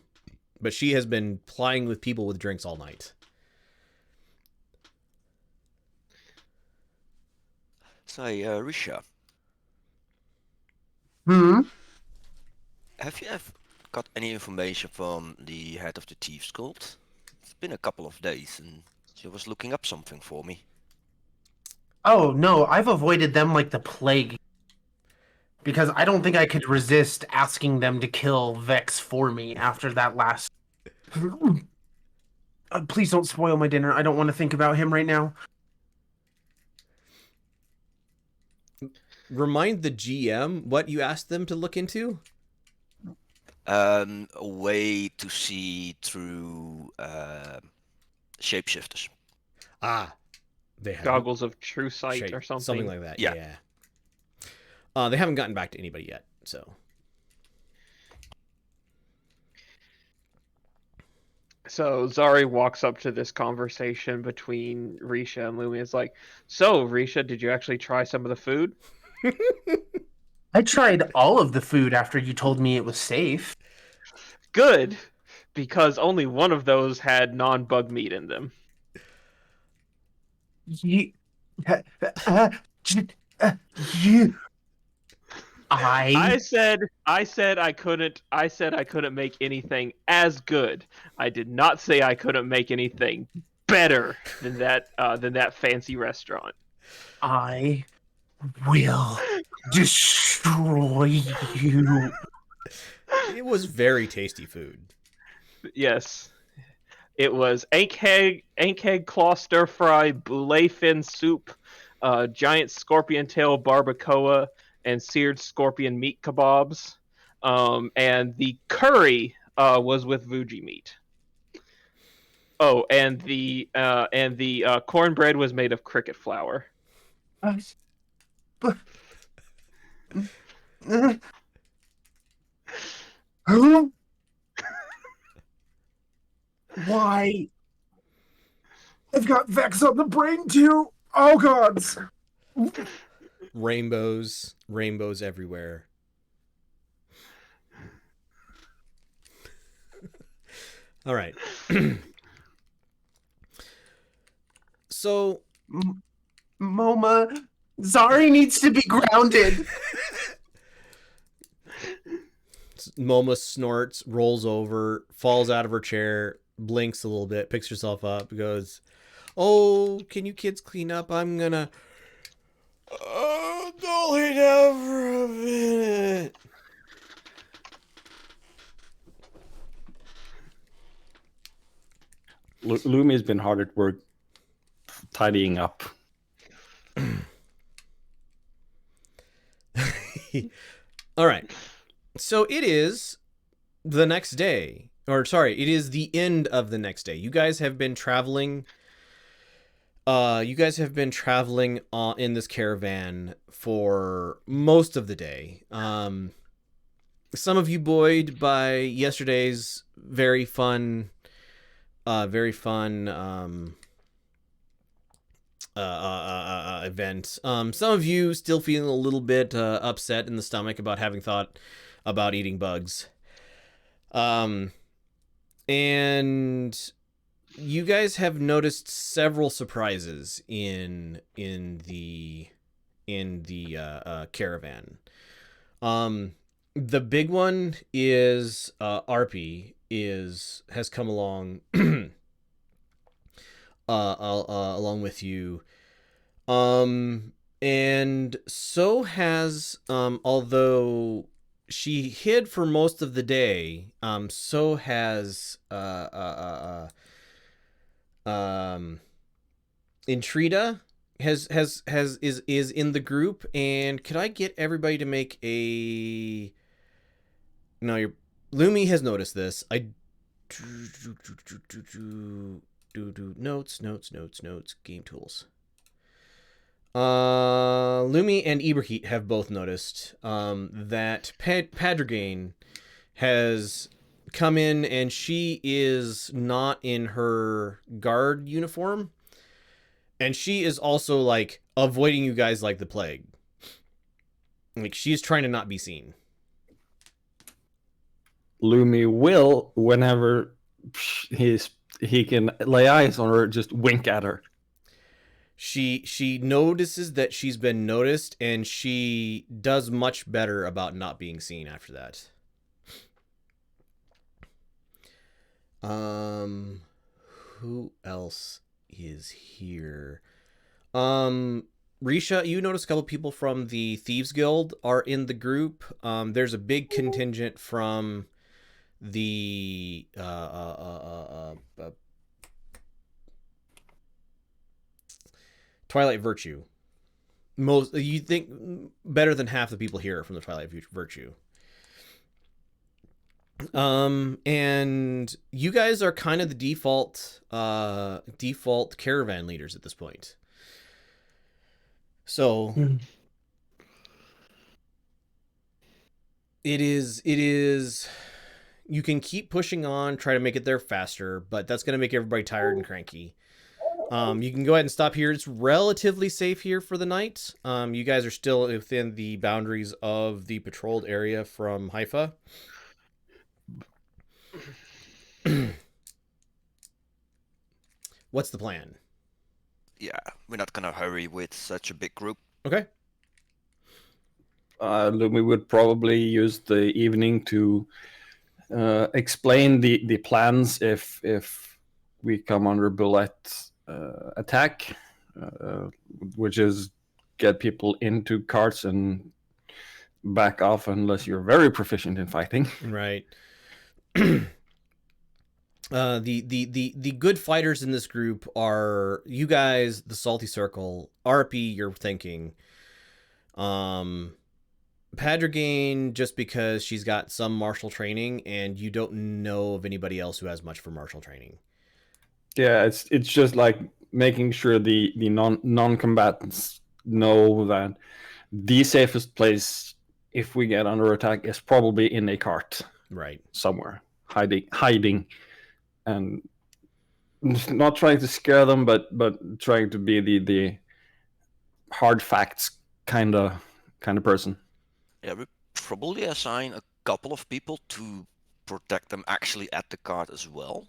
But she has been plying with people with drinks all night. Say, Risha, Hmm. have you ever got any information from the head of the Thieves Guild? It's been a couple of days and she was looking up something for me. Oh no, I've avoided them like the plague. Because I don't think I could resist asking them to kill Vex for me after that last. Please don't spoil my dinner. I don't want to think about him right now. Remind the GM what you asked them to look into? A way to see through shapeshifters. Ah, they have Goggles of true sight shape, or something. something like that. Yeah. Yeah. They haven't gotten back to anybody yet, so. So Zari walks up to this conversation between Risha and Lumi. It's like, so Risha, did you actually try some of the food? I tried all of the food after you told me it was safe. Good, because only one of those had non-bug meat in them. You, you, I said I couldn't make anything as good. I did not say I couldn't make anything better than that fancy restaurant. I will destroy you. It was very tasty food. Yes. It was ankeg claw stir fry, boulet fin soup, giant scorpion tail barbacoa, and seared scorpion meat kebabs. And the curry was with Vuji meat. Oh, and the cornbread was made of cricket flour. But, why? I've got Vex on the brain too. Oh gods. Rainbows everywhere. All right. So, Moma, Zari needs to be grounded. Moma snorts, rolls over, falls out of her chair, blinks a little bit, picks herself up, goes, "Oh, can you kids clean up? I'm gonna go lay down for a minute." Lumi's been hard at work tidying up. All right. So it is the next day. Or sorry, it is the end of the next day. You guys have been traveling in this caravan for most of the day. Some of you buoyed by yesterday's very fun event. Some of you still feeling a little bit upset in the stomach about having thought about eating bugs. And you guys have noticed several surprises in the caravan. The big one is Arpy has come along along with you. And so has, although she hid for most of the day, so has, Intrida is in the group. And could I get everybody to make a... No, Lumi has noticed this. Notes, game tools. Lumi and Ibrahit have both noticed that Padragain has come in, and she is not in her guard uniform, and she is also like avoiding you guys like the plague. Like, she's trying to not be seen. Lumi will, whenever he can lay eyes on her, just wink at her. She notices that she's been noticed, and she does much better about not being seen after that. Who else is here? Risha, you notice a couple people from the Thieves Guild are in the group. There's a big contingent from the Twilight Virtue. Most, you think better than half the people here are from the Twilight Virtue. And you guys are kind of the default caravan leaders at this point. So it is you can keep pushing on, try to make it there faster, but that's going to make everybody tired and cranky. You can go ahead and stop here. It's relatively safe here for the night. You guys are still within the boundaries of the patrolled area from Haifa. What's the plan? Yeah, we're not gonna hurry with such a big group. Okay. Lumi would probably use the evening to explain the plans if we come under bullet attack, which is get people into carts and back off unless you're very proficient in fighting. Right. The good fighters in this group are you guys, the Salty Circle, RP. You're thinking, Padragain, just because she's got some martial training, and you don't know of anybody else who has much for martial training. Yeah, it's just like making sure the non-combatants know that the safest place if we get under attack is probably in a cart, right, somewhere hiding, and not trying to scare them, but trying to be the hard facts kind of person. Yeah, we probably assign a couple of people to protect them actually at the cart as well.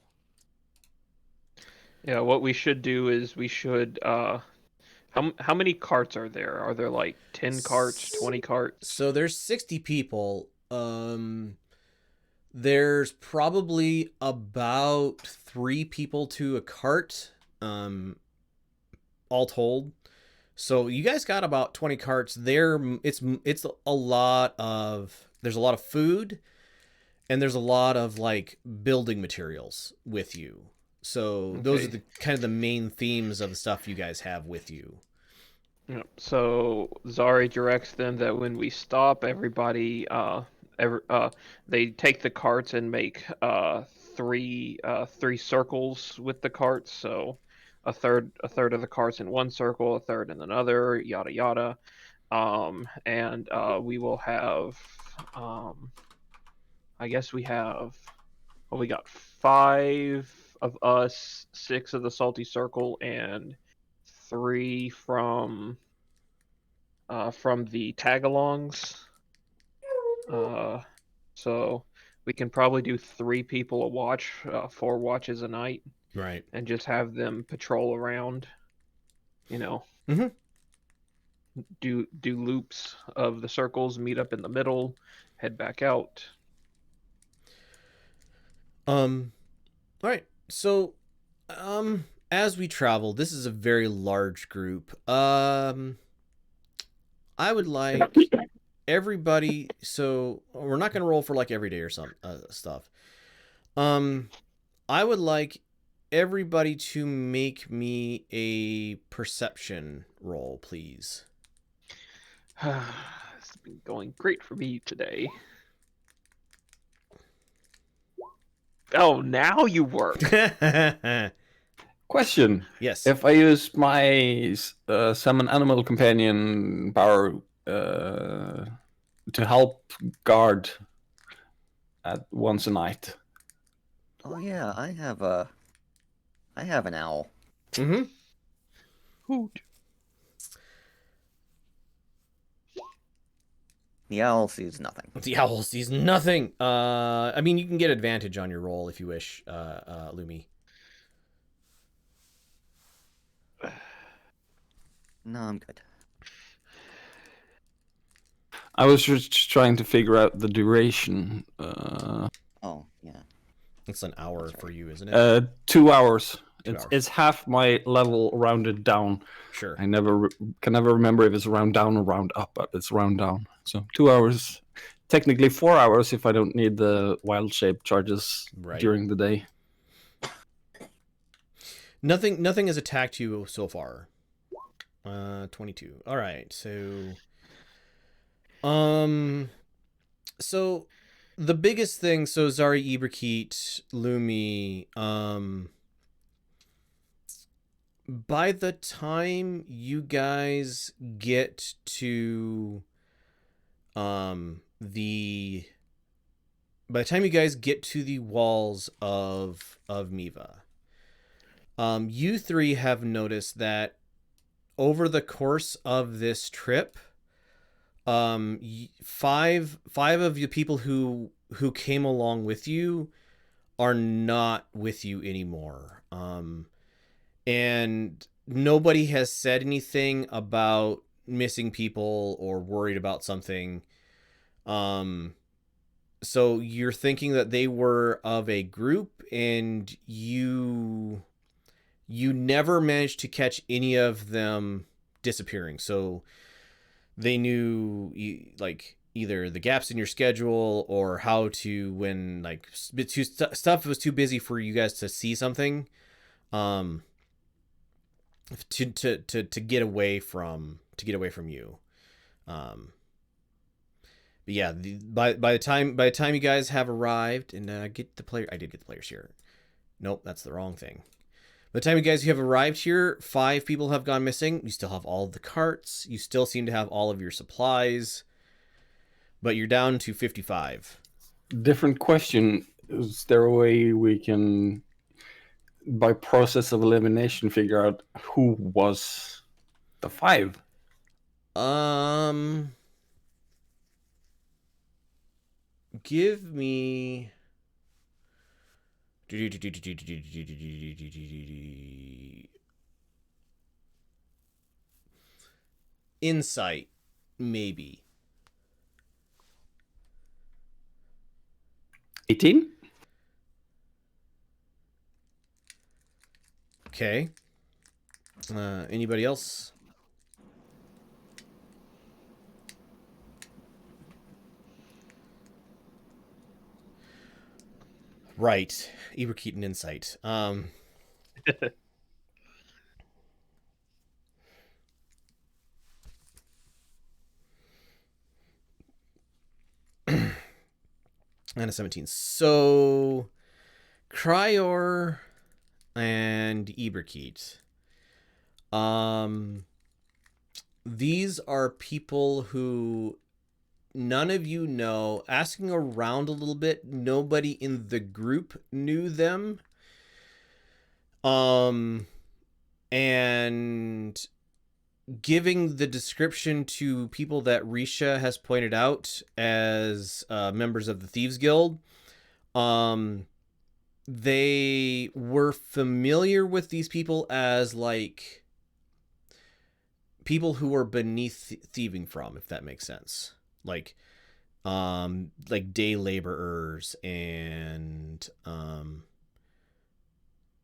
Yeah, what we should do is we should how many carts are there? Are there like 10 carts, 20 carts? So there's 60 people. There's probably about 3 people to a cart, all told. So you guys got about 20 carts there. It's a lot of, there's a lot of food, and there's a lot of like building materials with you. So those are the kind of the main themes of the stuff you guys have with you. Yeah. So Zari directs them that when we stop, everybody they take the carts and make three circles with the carts. So a third of the carts in one circle, a third in another, yada yada. And we will have I guess we have, well, we got 5 of us, 6 of the Salty Circle, and 3 from the Tagalongs. So we can probably do 3 people a watch, 4 watches a night, Right. and just have them patrol around. You know, do loops of the circles, meet up in the middle, head back out. All right. So, as we travel, this is a very large group. I would like everybody. So we're not going to roll for like every day or some stuff. I would like everybody to make me a perception roll, please. It's been going great for me today. Oh, now you work. Question. Yes. If I use my summon animal companion power to help guard at once a night. Oh yeah, I have an owl. Mm-hmm. Hoot. The owl sees nothing. The owl sees nothing. I mean, you can get advantage on your roll if you wish, Lumi. No, I'm good. I was just trying to figure out the duration. Oh yeah. It's an hour That's right. for you, isn't it? 2 hours. 2 hours. It's half my level rounded down. Sure. I can never remember if it's round down or round up, but it's round down. So 2 hours, technically 4 hours if I don't need the wild shape charges Right. during the day. Nothing has attacked you so far. 22. All right. So the biggest thing, so Zari, Iberkeet, Lumi, by the time you guys get to the walls of Miva, you three have noticed that over the course of this trip, five of the people who came along with you are not with you anymore. And nobody has said anything about missing people or worried about something. So you're thinking that they were of a group, and you never managed to catch any of them disappearing. So they knew like either the gaps in your schedule or how to, when like stuff was too busy for you guys to see something, to get away from you. But yeah, by the time you guys have arrived, and I did get the players here. Nope, that's the wrong thing. By the time you have arrived here, 5 people have gone missing. You still have all of the carts. You still seem to have all of your supplies. But you're down to 55. Different question. Is there a way we can, by process of elimination, figure out who was the 5? Give me... Insight, maybe. 18? Okay. Anybody else? Right. Eber Keaton Insight. And a 17. So Cryor and Eberkeet. These are people who none of you know. Asking around a little bit, nobody in the group knew them. And giving the description to people that Risha has pointed out as members of the Thieves Guild, they were familiar with these people as like people who were beneath thieving from, if that makes sense. Like day laborers and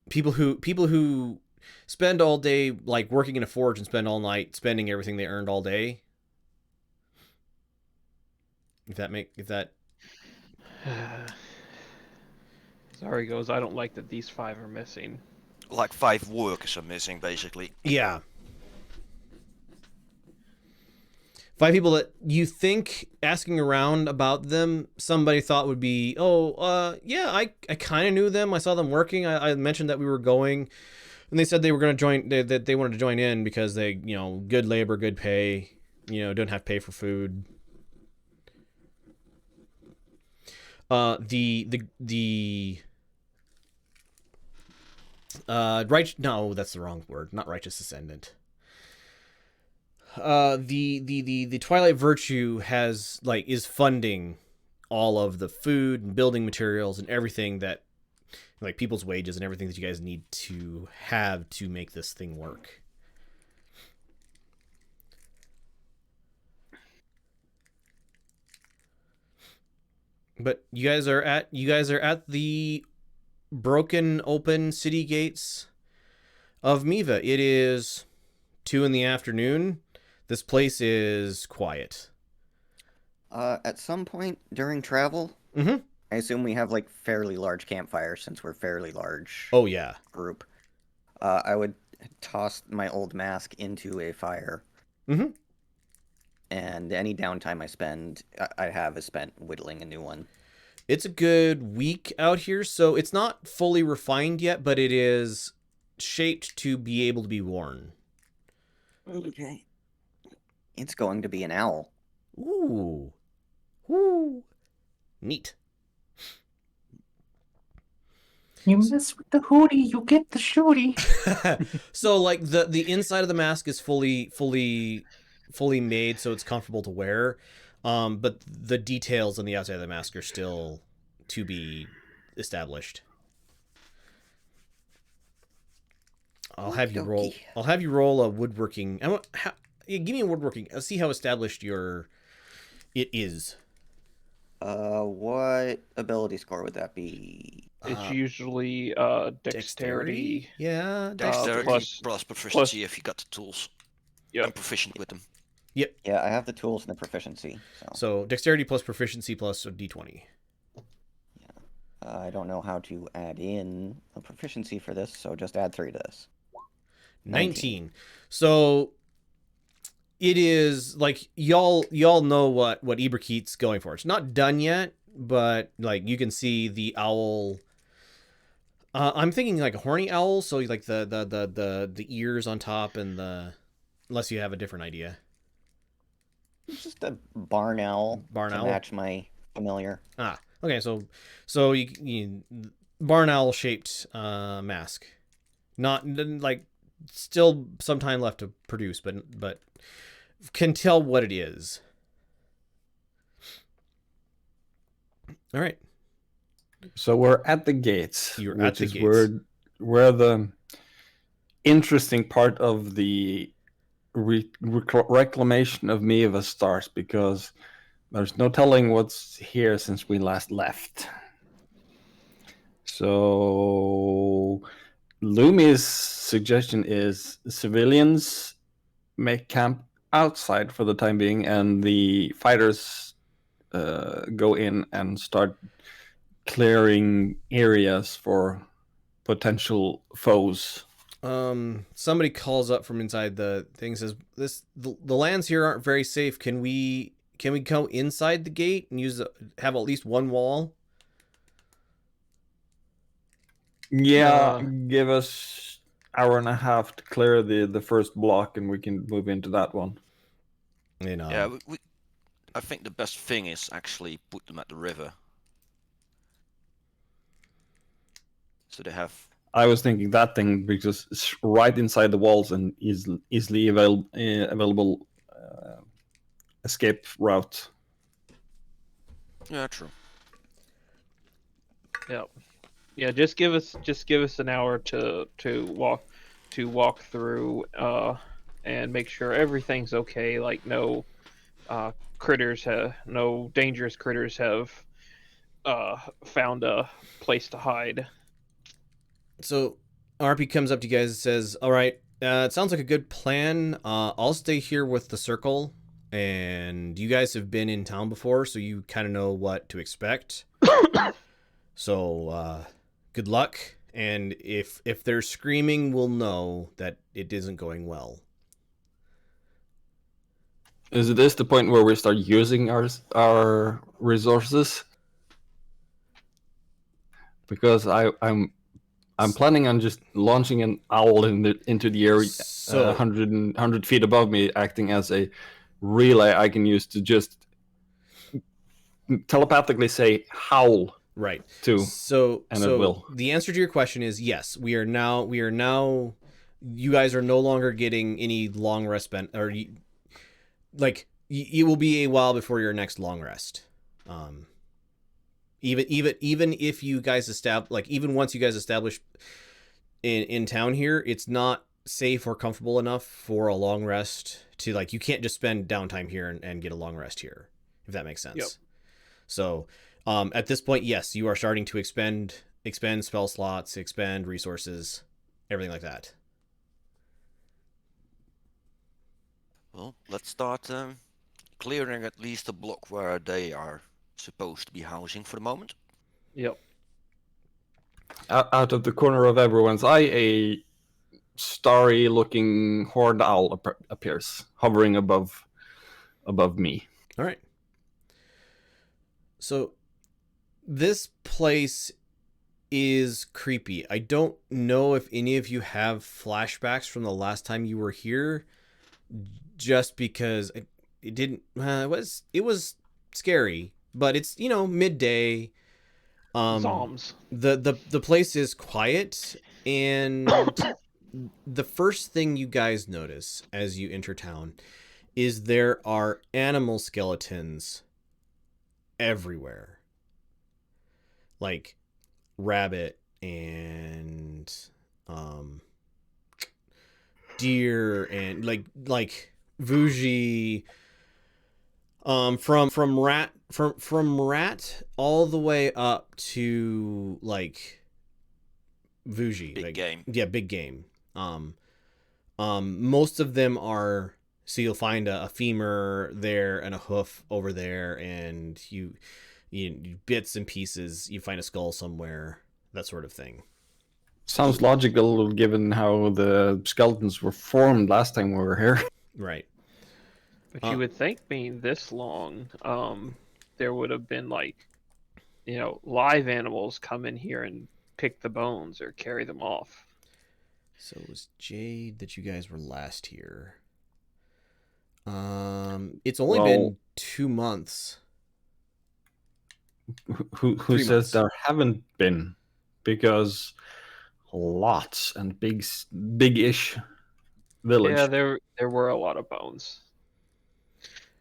people who spend all day like working in a forge and spend all night spending everything they earned all day. If that Sorry goes, I don't like that these 5 are missing. Like 5 workers are missing, basically. Yeah. 5 people that you think, asking around about them, somebody thought would be, yeah, I kind of knew them. I saw them working. I mentioned that we were going, and they said they were going to join, that they wanted to join in because they, good labor, good pay, don't have to pay for food. No, that's the wrong word. Not righteous descendant. The Twilight Virtue is funding all of the food and building materials and everything that, like, people's wages and everything that you guys need to have to make this thing work. But you guys are at the broken open city gates of Miva. It is 2 p.m. This place is quiet. At some point during travel, Mm-hmm. I assume we have like fairly large campfires since we're fairly large Oh yeah. group. I would toss my old mask into a fire. Mm-hmm. And any downtime I have is spent whittling a new one. It's a good week out here, so it's not fully refined yet, but it is shaped to be able to be worn. Okay. It's going to be an owl. Ooh. Ooh. Neat. You mess with the hootie, you get the shooty. So like the inside of the mask is fully made so it's comfortable to wear. But the details on the outside of the mask are still to be established. I'll have you roll a woodworking. Give me a woodworking. I'll see how established it is. What ability score would that be? It's usually dexterity. Yeah, Dexterity plus- plus proficiency if you got the tools. Yep. I'm proficient with them. Yep. Yeah, I have the tools and the proficiency. So dexterity plus proficiency plus a d20. I don't know how to add in a proficiency for this, so just add 3 to this. 19. So it is like y'all know what Eberkeit's going for. It's not done yet, but like you can see the owl. I'm thinking like a horny owl, so like the ears on top and unless you have a different idea. It's just a barn owl Barn to owl? match my familiar. Okay, so you barn owl shaped mask, not like still some time left to produce, but can tell what it is. All right. So we're at the gates, You're which at the is gates. where the interesting part of the reclamation of Miva starts, because there's no telling what's here since we last left. So Lumi's suggestion is civilians make camp outside for the time being, and the fighters go in and start clearing areas for potential foes. Somebody calls up from inside the thing, says the lands here aren't very safe. Can we go inside the gate and have at least one wall? Yeah, give us hour and a half to clear the first block, and we can move into that one. Yeah, I think the best thing is actually put them at the river. So they have. I was thinking that thing because it's right inside the walls and easily available escape route. Yeah, true. Yep. Yeah, just give us an hour to walk through and make sure everything's okay. Like no no dangerous critters have found a place to hide. So RP comes up to you guys and says, "All right, it sounds like a good plan. I'll stay here with the circle, and you guys have been in town before, so you kind of know what to expect. So good luck. And if they're screaming, we'll know that it isn't going well." Is this the point where we start using our resources? Because I'm planning on just launching an owl into the air, So 100 feet above me, acting as a relay I can use to just telepathically say "howl" right. to, So and it will. the answer to your question is yes. We are now. You guys are no longer getting any long rest it will be a while before your next long rest. Even if you guys even once you guys establish in town here, it's not safe or comfortable enough for a long rest to you can't just spend downtime here and get a long rest here, if that makes sense. Yep. So at this point, yes, you are starting to expend spell slots, expend resources, everything like that. Well, let's start clearing at least the block where they are supposed to be housing for the moment. Yep. Out of the corner of everyone's eye, a starry-looking horned owl appears, hovering above me. All right. So this place is creepy. I don't know if any of you have flashbacks from the last time you were here, just because it didn't. It was scary, but it's midday. Zoms. The place is quiet, and the first thing you guys notice as you enter town is there are animal skeletons everywhere, like rabbit and deer and like Vuji, from rat all the way up to like Vuji, Big game. Yeah, big game. Most of them are, so you'll find a femur there and a hoof over there, and you bits and pieces. You find a skull somewhere, that sort of thing. Sounds logical given how the skeletons were formed last time we were here. Right. But you would think, being this long, there would have been live animals come in here and pick the bones or carry them off. So it was Jade that you guys were last here. It's only been 2 months. Who 3 says months. there haven't been? Because lots and big-ish village. Yeah, there were a lot of bones.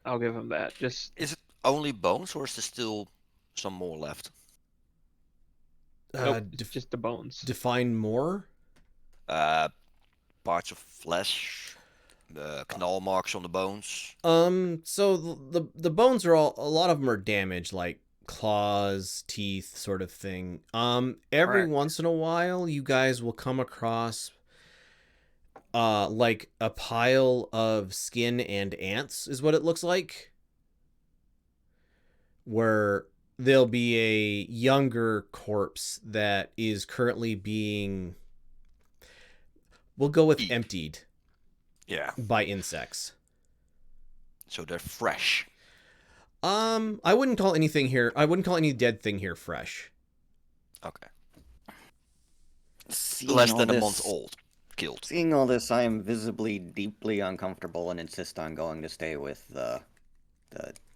I'll give him that. Just Is it only bones, or is there still some more left? nope, just the bones. Define more. Parts of flesh, the canal marks on the bones. So the bones are a lot of them are damaged, like claws, teeth, sort of thing. Every Correct. once in a while, you guys will come across like a pile of skin and ants, is what it looks like, where there'll be a younger corpse that is currently being, we'll go with, emptied Yeah, by insects. so they're fresh. I wouldn't call any dead thing here fresh. Okay. Seeing Less all than a this- month old. Killed. Seeing all this, I am visibly deeply uncomfortable and insist on going to stay with the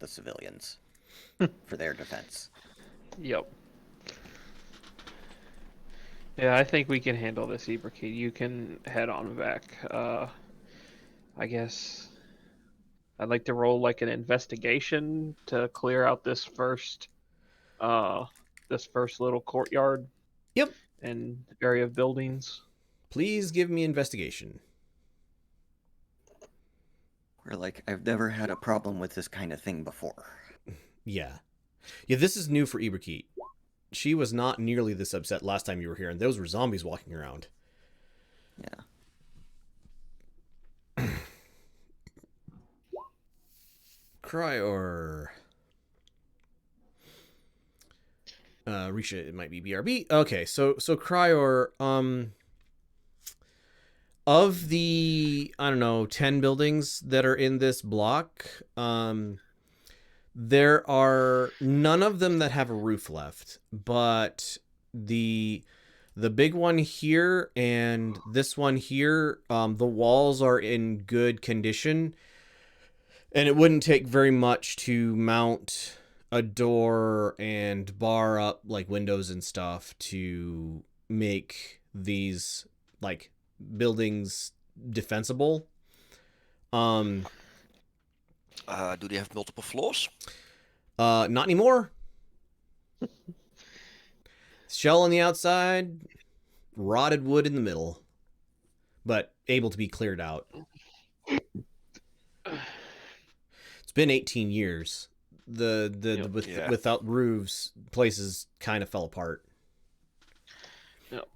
civilians for their defense. Yep. Yeah, I think we can handle this, Ibrahim. You can head on back. I guess I'd like to roll like an investigation to clear out this first little courtyard. Yep. And area of buildings. Please give me investigation. We're like, I've never had a problem with this kind of thing before. Yeah, this is new for Ibrahim. She was not nearly this upset last time you were here, and those were zombies walking around. Cryor. Risha, it might be BRB. Okay, so Cryor, of the, I don't know, 10 buildings that are in this block, there are none of them that have a roof left, but the big one here and this one here, the walls are in good condition, and it wouldn't take very much to mount a door and bar up like windows and stuff to make these like buildings defensible. Do they have multiple floors? Not anymore. Shell on the outside, rotted wood in the middle, but able to be cleared out. It's been 18 years. Without roofs, places kind of fell apart. Yep.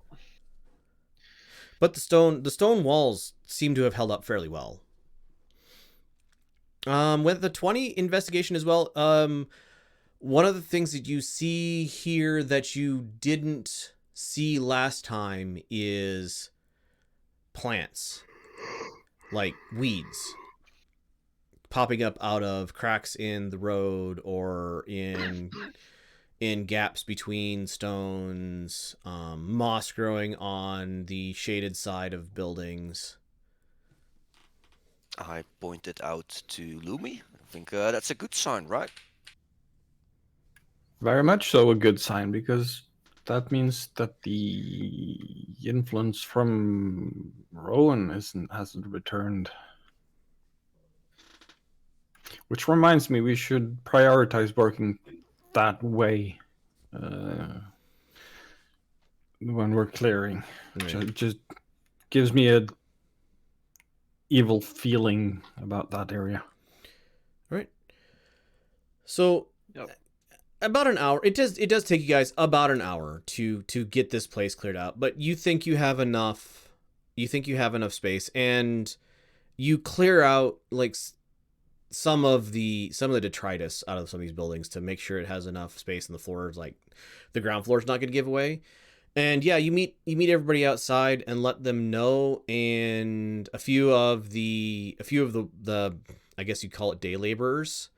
But the stone walls seem to have held up fairly well. With the 20 investigation as well, one of the things that you see here that you didn't see last time is plants, like weeds, popping up out of cracks in the road or in gaps between stones, moss growing on the shaded side of buildings. I pointed out to Lumi. I think that's a good sign, right? Very much so a good sign, because that means that the influence from Rowan hasn't returned. Which reminds me, we should prioritize working that way when we're clearing. Right. Just gives me a evil feeling about that area. Right. So Yep. about an hour. It does take you guys about an hour to get this place cleared out, but you think you have enough. You think you have enough space, and you clear out like some of the detritus out of some of these buildings to make sure it has enough space in the floors, like the ground floor is not going to give away. And yeah, you meet everybody outside and let them know, and a few of the I guess you'd call it day laborers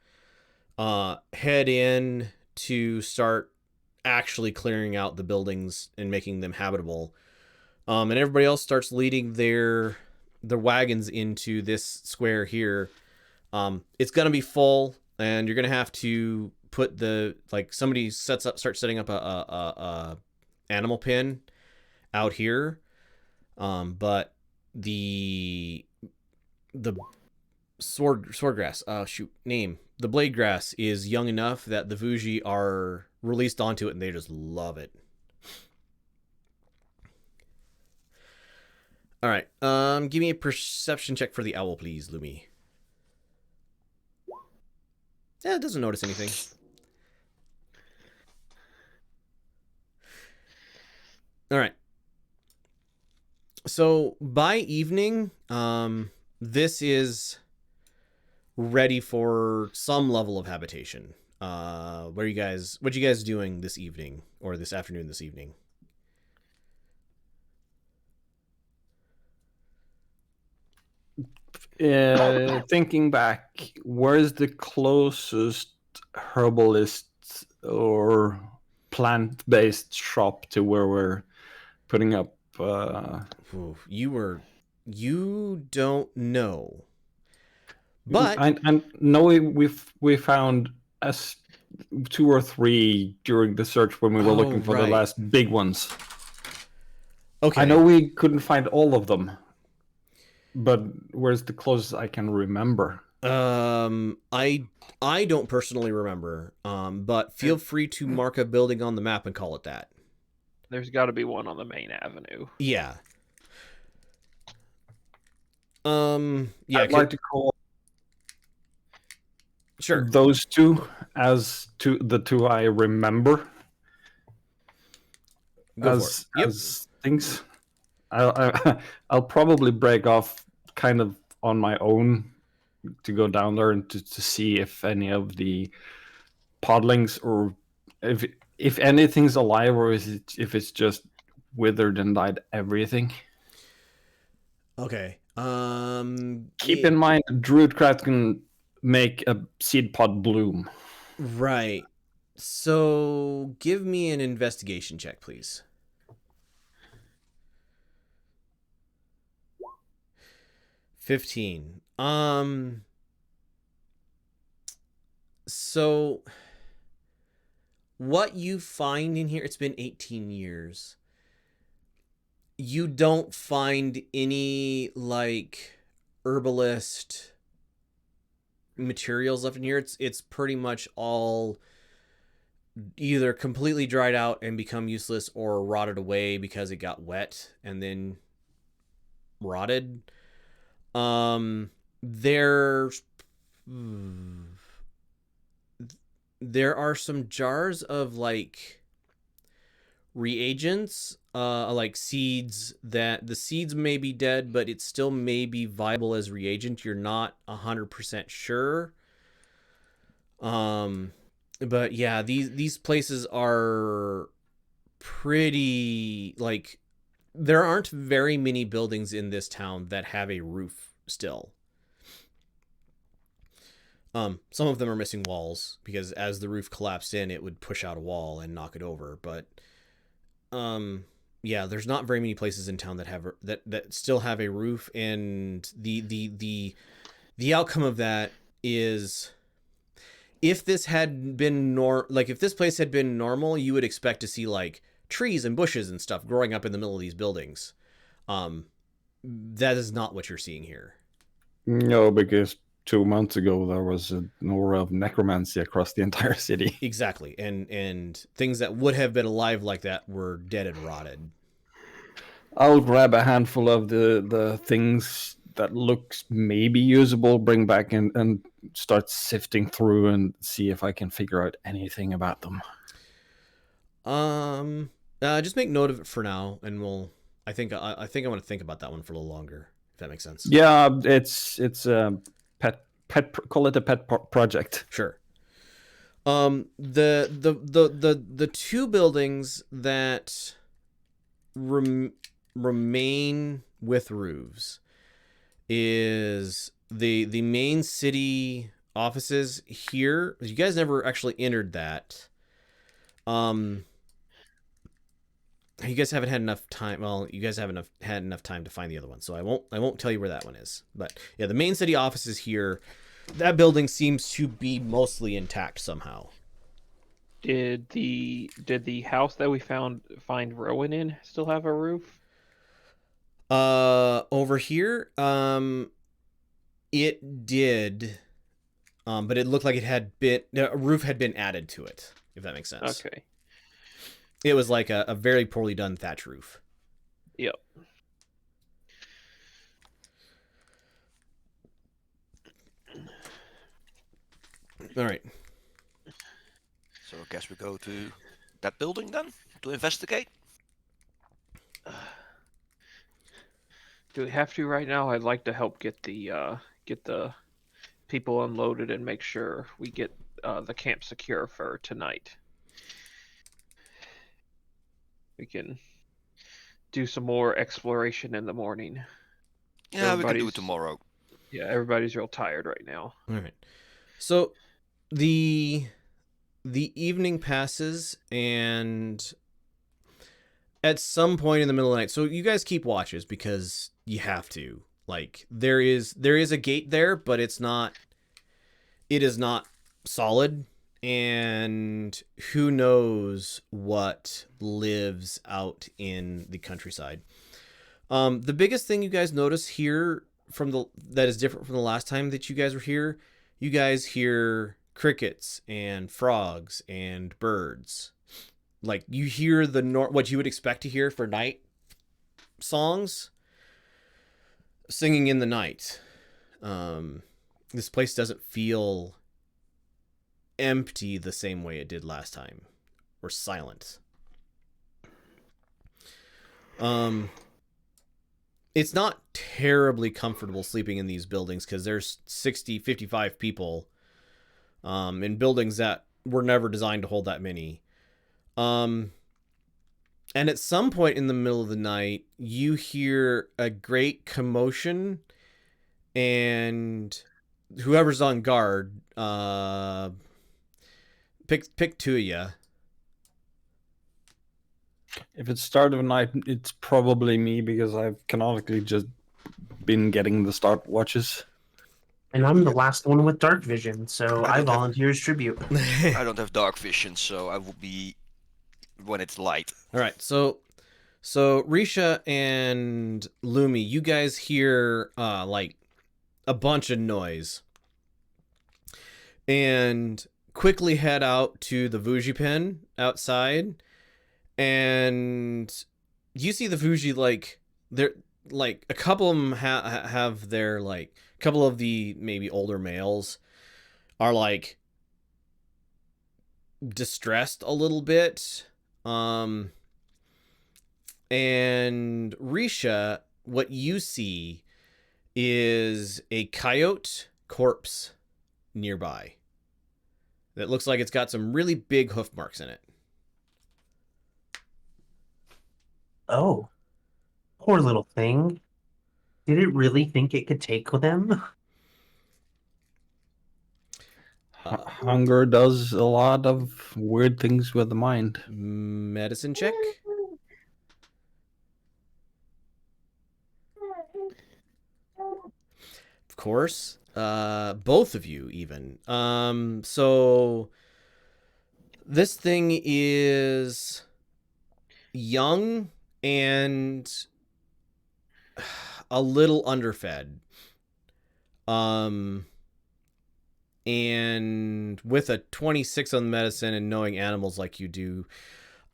head in to start actually clearing out the buildings and making them habitable. And everybody else starts leading their wagons into this square here. It's gonna be full, and you're gonna have to put somebody starts setting up a animal pen out here. But the swordgrass, the blade grass is young enough that the Vuji are released onto it, and they just love it. All right, give me a perception check for the owl, please, Lumi. Yeah, it doesn't notice anything. All right. So by evening, this is ready for some level of habitation. What you guys doing this evening or this afternoon? This evening. Thinking back, where's the closest herbalist or plant-based shop to where we're putting up? Ooh, you don't know, but I know we found us 2 or 3 during the search when we were looking for the last big ones. Okay, I know we couldn't find all of them, but where's the closest I can remember? I don't personally remember. But feel free to mark a building on the map and call it that. There's got to be one on the main avenue. Yeah. Yeah. I'd like to call Sure. those 2 as the 2 I remember Go for it. Yep. as things. I'll probably break off kind of on my own to go down there and to see if any of the podlings or if anything's alive or if it's just withered and died everything. Okay. Keep in mind, Druidcraft can make a seed pod bloom. Right. So give me an investigation check, please. $15. So what you find in here, it's been 18 years. You don't find any like herbalist materials left in here. It's pretty much all either completely dried out and become useless or rotted away because it got wet and then rotted. There are some jars of like reagents, like seeds, that the seeds may be dead, but it still may be viable as reagent. You're not 100% sure. But yeah, these places are pretty like there aren't very many buildings in this town that have a roof still. Some of them are missing walls because as the roof collapsed in, it would push out a wall and knock it over. But yeah, there's not very many places in town that have that still have a roof, and the outcome of that is if this had been if this place had been normal, you would expect to see like trees and bushes and stuff growing up in the middle of these buildings. That is not what you're seeing here. No, because 2 months ago there was an aura of necromancy across the entire city. Exactly, and things that would have been alive like that were dead and rotted. I'll grab a handful of the things that looks maybe usable, bring back and start sifting through and see if I can figure out anything about them. Just make note of it for now, and we'll. I think I want to think about that one for a little longer, if that makes sense. Yeah, it's a pet call it a pet project. Sure. The two buildings that remain with roofs is the main city offices here. You guys never actually entered that. You guys haven't had enough time. Well, you guys haven't had enough time to find the other one, so I won't tell you where that one is. But yeah, the main city office is here. That building seems to be mostly intact somehow. Did the house that we find Rowan in still have a roof? Over here, it did, but it looked like it had a roof had been added to it, if that makes sense. Okay. It was like a very poorly done thatch roof. Yep. All right. So I guess we go to that building then to investigate. Do we have to right now? I'd like to help get the people unloaded and make sure we get the camp secure for tonight. We can do some more exploration in the morning. Yeah, we can do it tomorrow. Yeah, everybody's real tired right now. All right. So the evening passes, and at some point in the middle of the night, so you guys keep watches because you have to. Like there is a gate there, but it is not solid, and who knows what lives out in the countryside. The biggest thing you guys notice here that is different from the last time that you guys were here, you guys hear crickets and frogs and birds. Like you hear what you would expect to hear for night songs singing in the night. This place doesn't feel empty the same way it did last time, or silent. it's not terribly comfortable sleeping in these buildings because there's 60, 55 people in buildings that were never designed to hold that many. And at some point in the middle of the night, you hear a great commotion, and whoever's on guard, pick two of you. If it's start of night, it's probably me because I've canonically just been getting the start watches. And I'm the last one with dark vision, so I I don't have- volunteer as tribute. I don't have dark vision, so I will be when it's light. All right, so Risha and Lumi, you guys hear like a bunch of noise, and quickly head out to the Vuji pen outside, and you see the Vuji like they're like a couple of them have their like a couple of the maybe older males are like distressed a little bit. And Risha, what you see is a coyote corpse nearby that looks like it's got some really big hoof marks in it. Oh, poor little thing. Did it really think it could take them? Hunger does a lot of weird things with the mind. Medicine check. Of course. Both of you even. So this thing is young and a little underfed. And with a 26 on medicine and knowing animals like you do,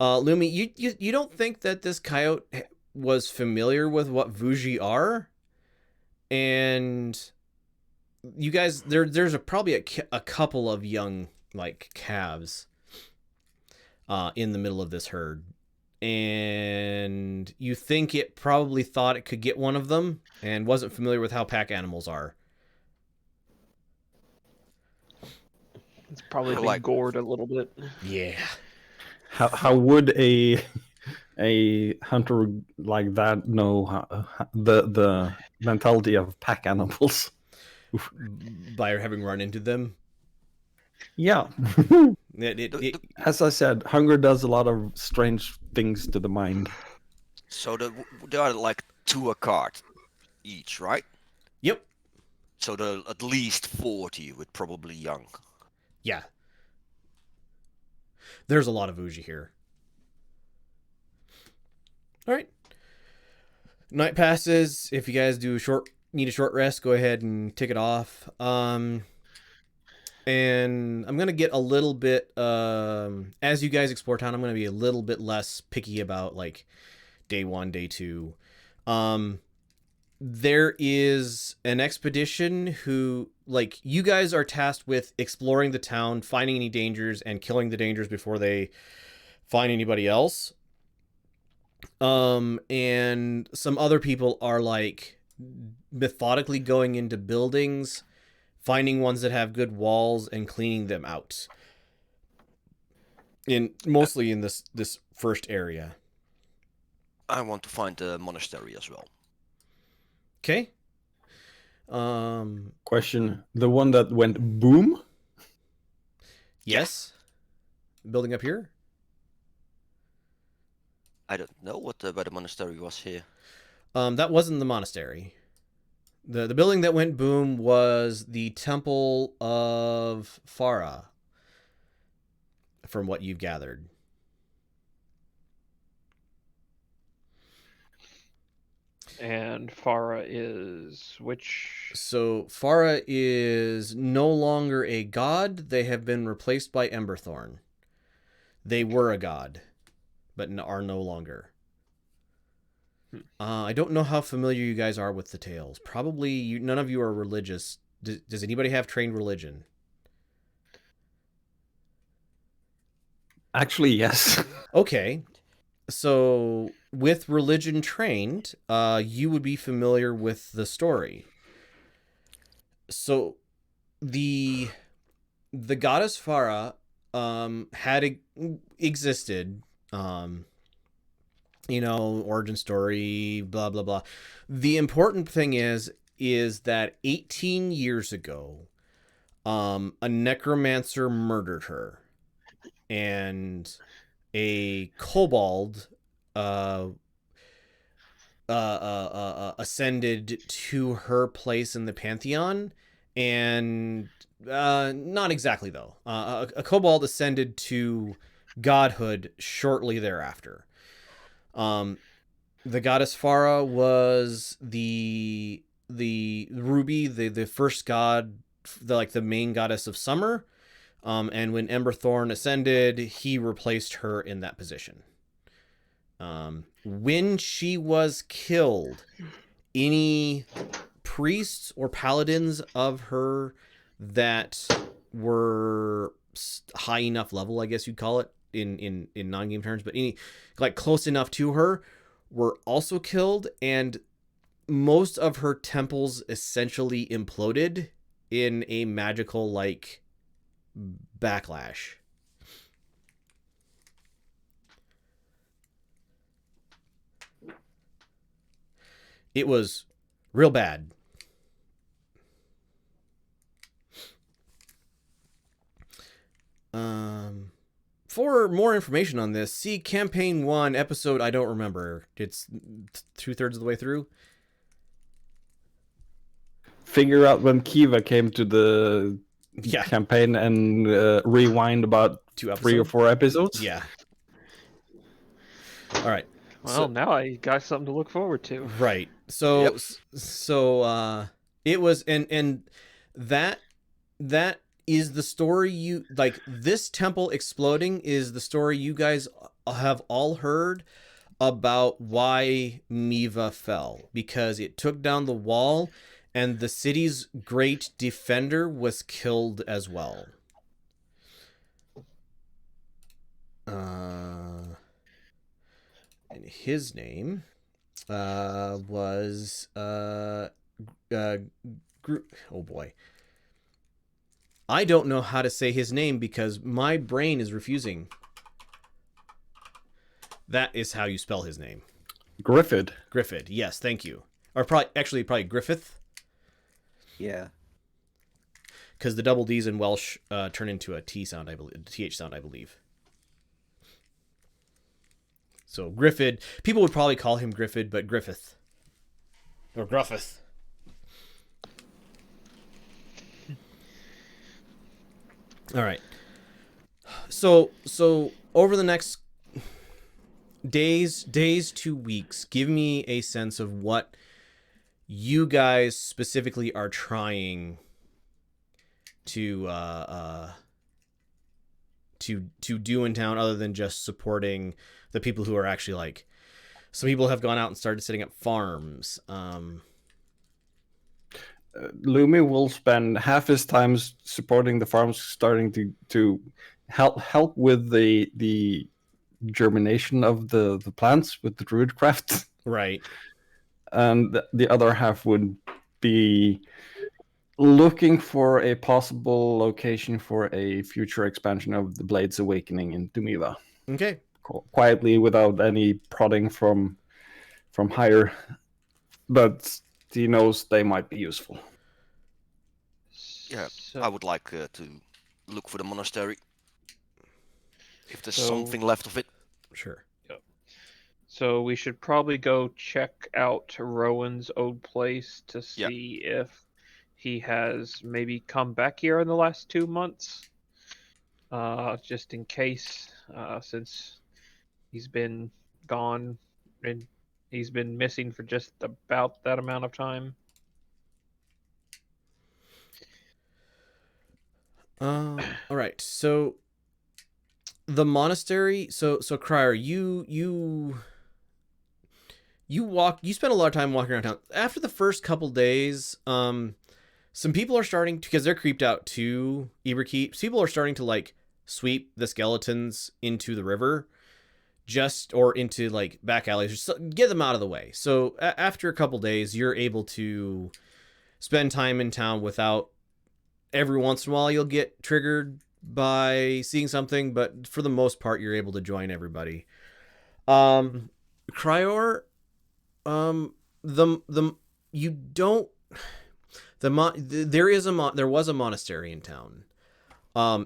Lumi, you don't think that this coyote was familiar with what Vuji are? And you guys, there's probably a couple of young like calves in the middle of this herd, and you think it probably thought it could get one of them and wasn't familiar with how pack animals are. It's probably been Like- gored a little bit. Yeah. How would a hunter like that know the mentality of pack animals? By having run into them. Yeah. As I said, hunger does a lot of strange things to the mind. So there are like 2 a cart each, right? Yep. So there are at least 40 with probably young. Yeah. There's a lot of Vuji here. All right. Night passes. If you guys need a short rest, go ahead and tick it off. And I'm gonna get a little bit as you guys explore town, I'm gonna be a little bit less picky about like day 1, day 2. There is an expedition who, like, you guys are tasked with exploring the town, finding any dangers, and killing the dangers before they find anybody else. And some other people are like methodically going into buildings, finding ones that have good walls and cleaning them out. Mostly in this first area. I want to find the monastery as well. Okay. Question: the one that went boom? Yes. Building up here. I don't know where the monastery was here. That wasn't the monastery. The building that went boom was the Temple of Farah, from what you've gathered. And Farah is which? So Farah is no longer a god. They have been replaced by Emberthorn. They were a god, but are no longer. I don't know how familiar you guys are with the tales. Probably none of you are religious. Does anybody have trained religion? Actually, yes. Okay. So with religion trained, you would be familiar with the story. So the goddess Farah had existed, origin story, blah blah blah. The important thing is that 18 years ago, a necromancer murdered her, and a kobold ascended to her place in the pantheon, and not exactly though. A kobold ascended to godhood shortly thereafter. The goddess Farah was the ruby, the first god, the main goddess of summer. And when Emberthorn ascended, he replaced her in that position. When she was killed, any priests or paladins of her that were high enough level, I guess you'd call it in non-game terms, but any close enough to her were also killed, and most of her temples essentially imploded in a magical backlash. It was real bad. For more information on this, see Campaign 1, episode I don't remember. It's 2/3 of the way through. Figure out when Kiva came to the Yeah. campaign and rewind about 2 episodes? 3 or 4 episodes. Yeah. All right. Well, now I got something to look forward to. Right. So Yep. it was, and that is the story you this temple exploding is the story you guys have all heard about why Miva fell, because it took down the wall and the city's great defender was killed as well. And his name was oh boy. I don't know how to say his name because my brain is refusing. That is how you spell his name. Griffith. Griffith. Yes, thank you. Or probably Griffith, Yeah. because the double D's in Welsh turn into a T sound, I believe, TH sound, I believe. So Griffith, people would probably call him Griffith, but Griffith. Or Gruffith. All right. So over the next days to weeks, give me a sense of what you guys specifically are trying to do in town, other than just supporting the people who are actually some people have gone out and started setting up farms. Lumi will spend half his time supporting the farms, starting to help with the germination of the plants with the druidcraft. Right. And the other half would be looking for a possible location for a future expansion of the Blades Awakening in Dumiva. Okay. Quietly, without any prodding from higher, but he knows they might be useful. Yeah, So, I would like to look for the monastery. If there's So- something left of it. Sure. so we should probably go check out Rowan's old place to Yeah. see if he has maybe come back here in the last 2 months. Just in case, since he's been gone and he's been missing for just about that amount of time. All right. So the monastery. So Crier, you spent a lot of time walking around town. After the first couple days, some people are starting to, because they're creeped out to Eberkeep. People are starting to sweep the skeletons into the river, just or into like back alleys, just get them out of the way. So after a couple days, you're able to spend time in town without, every once in a while you'll get triggered by seeing something, but for the most part you're able to join everybody. Cryor, the you don't there was a monastery in town.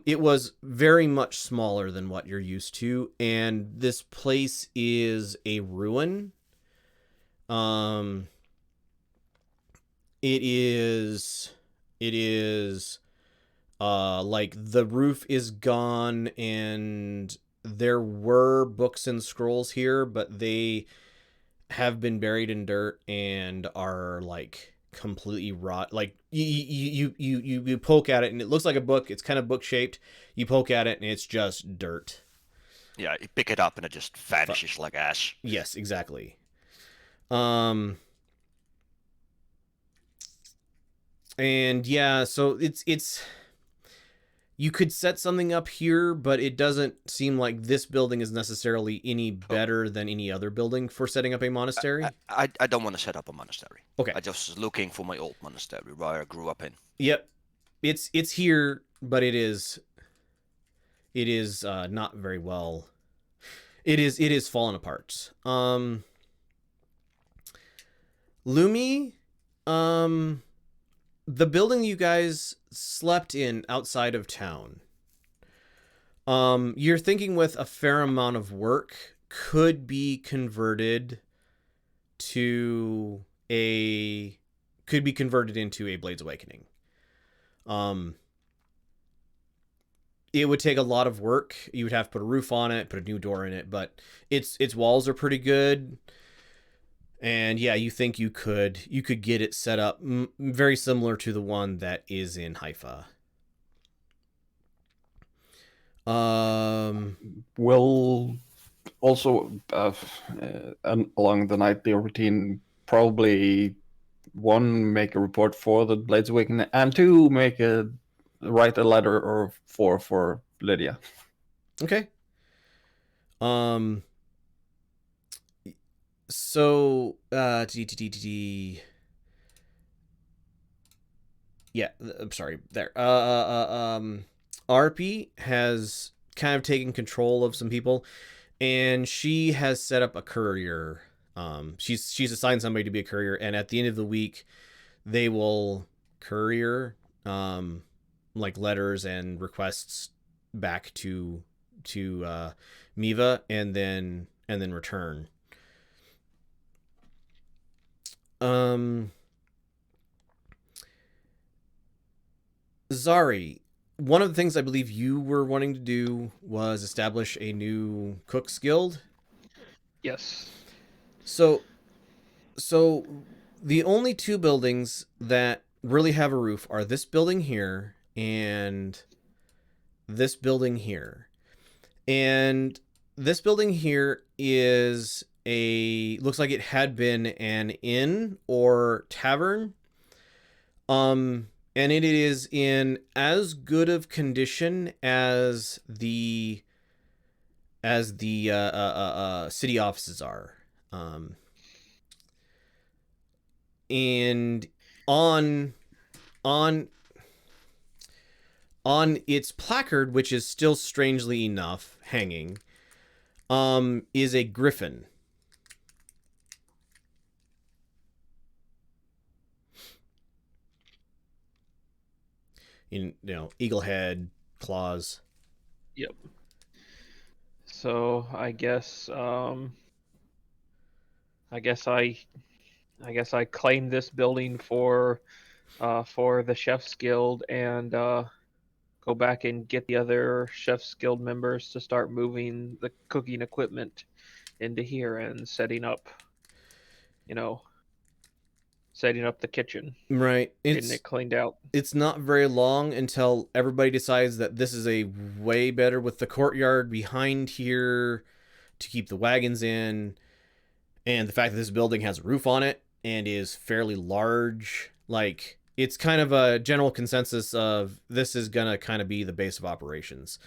It was very much smaller than what you're used to, and this place is a ruin. It is like the roof is gone, and there were books and scrolls here, but they have been buried in dirt and are like completely rot. Like you poke at it and it looks like a book. It's kind of book shaped. You poke at it and it's just dirt. Yeah, you pick it up and it just vanishes like ash. Yes, exactly. And yeah, so it's you could set something up here, but it doesn't seem like this building is necessarily any better than any other building for setting up a monastery. I don't want to set up a monastery. Okay. I just looking for my old monastery where I grew up in. Yep. It's here, but it is not very well. It is fallen apart. Lumi, the building you guys slept in outside of town, you're thinking with a fair amount of work could be converted into a Blades Awakening. It would take a lot of work. You would have to put a roof on it, put a new door in it, but its walls are pretty good. And yeah, you think you could get it set up very similar to the one that is in Haifa. Will also along the nightly routine probably one, make a report for the Blades Awakening, and two, write a letter or for Lydia. Okay. So yeah, I'm sorry. There. RP has kind of taken control of some people, and she has set up a courier. She's assigned somebody to be a courier, and at the end of the week, they will courier like letters and requests back to Miva, and then return. Zari, one of the things I believe you were wanting to do was establish a new cook's guild. Yes. So the only two buildings that really have a roof are this building here and this building here. And this building here is looks like it had been an inn or tavern. And it is in as good of condition as the city offices are. And on its placard, which is still strangely enough hanging, is a griffin. Eagle head, claws. Yep. So I guess I claim this building for the Chef's Guild, and go back and get the other Chef's Guild members to start moving the cooking equipment into here and setting up the kitchen. Right. Getting it cleaned out. It's not very long until everybody decides that this is a way better, with the courtyard behind here to keep the wagons in, and the fact that this building has a roof on it and is fairly large. Like, it's kind of a general consensus of this is gonna kind of be the base of operations.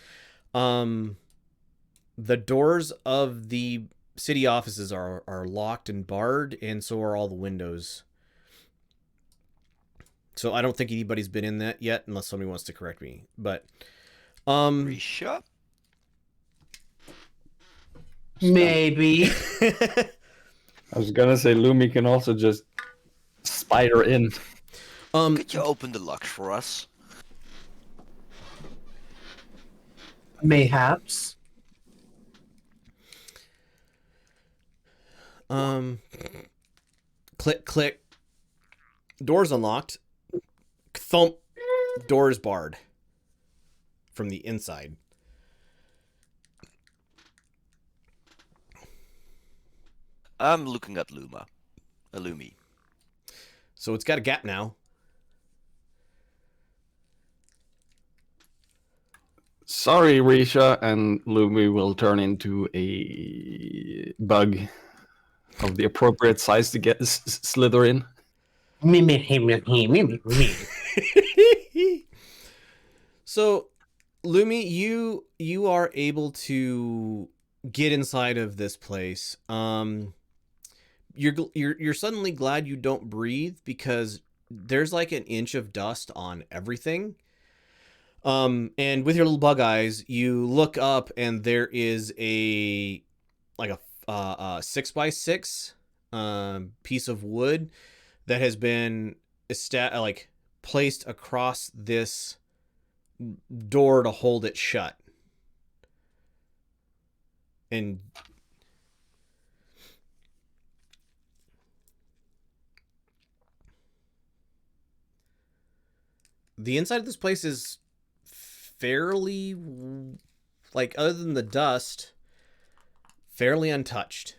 The doors of the city offices are locked and barred, and so are all the windows. So I don't think anybody's been in that yet, unless somebody wants to correct me. But Risha? Maybe. I was gonna say Lumi can also just spider in. Could you open the locks for us? Mayhaps. Click, click. Doors unlocked. Thump. Doors barred from the inside. I'm looking at Lumi. So it's got a gap now. Sorry, Risha, and Lumi will turn into a bug of the appropriate size to get slither in. So, Lumi, you are able to get inside of this place. You're suddenly glad you don't breathe because there's like an inch of dust on everything. And with your little bug eyes, you look up and there is a 6x6 piece of wood that has been placed across this door to hold it shut. And the inside of this place is fairly, like, other than the dust, fairly untouched.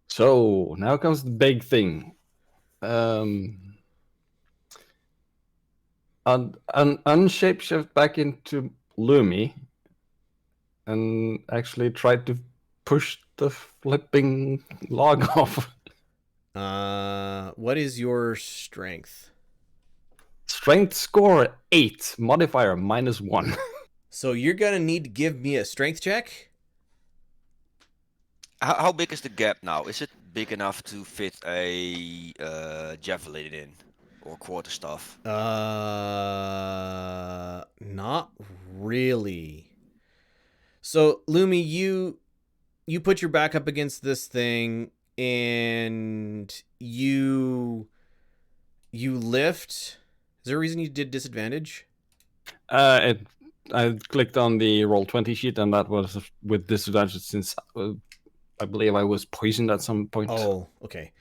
So now comes the big thing. Unshapeshift back into Lumi and actually try to push the flipping log off. What is your strength? Strength score 8, modifier -1. So you're gonna need to give me a strength check. How big is the gap now? Is it big enough to fit a javelin in? Or quarterstaff? Not really. So, Lumi, you put your back up against this thing and you lift. Is there a reason you did disadvantage? I clicked on the Roll20 sheet, and that was with disadvantage since I believe I was poisoned at some point. Oh, okay.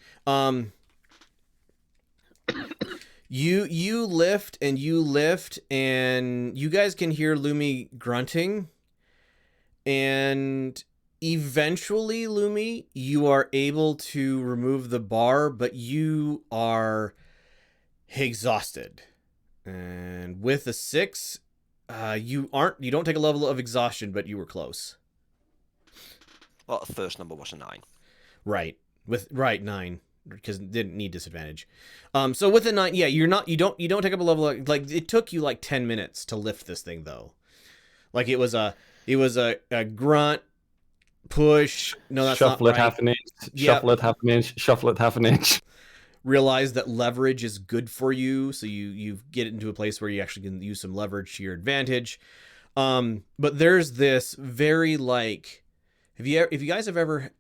You lift and you guys can hear Lumi grunting, and eventually, Lumi, you are able to remove the bar, but you are exhausted. And with a 6, you don't take a level of exhaustion, but you were close. Well, the first number was a 9. Right. 9. Because it didn't need disadvantage. So with a 9, yeah, you don't take up a level of, like, it took you like 10 minutes to lift this thing though. Like it was a grunt, push. No, that's shuffle not it right. half an inch, Yep. shuffle it half an inch, shuffle it half an inch. Realize that leverage is good for you, so you get into a place where you actually can use some leverage to your advantage. But there's this very, like, if you guys have ever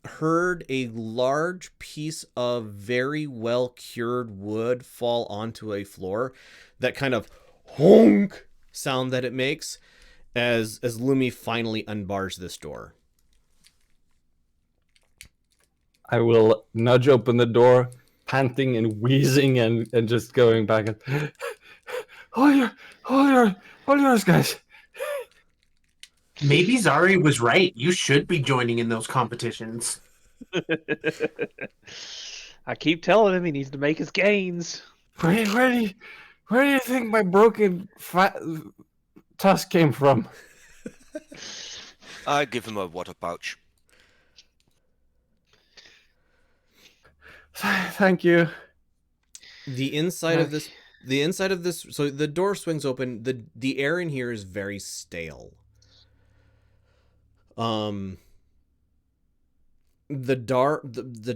heard a large piece of very well cured wood fall onto a floor, that kind of honk sound that it makes as Lumi finally unbars this door. I will nudge open the door, panting and wheezing and just going back and hold yours, guys. Maybe Zari was right. You should be joining in those competitions. I keep telling him he needs to make his gains. Where do you think my broken tusk came from? I give him a water pouch. Thank you. The inside of the inside of this, so the door swings open. The air in here is very stale. The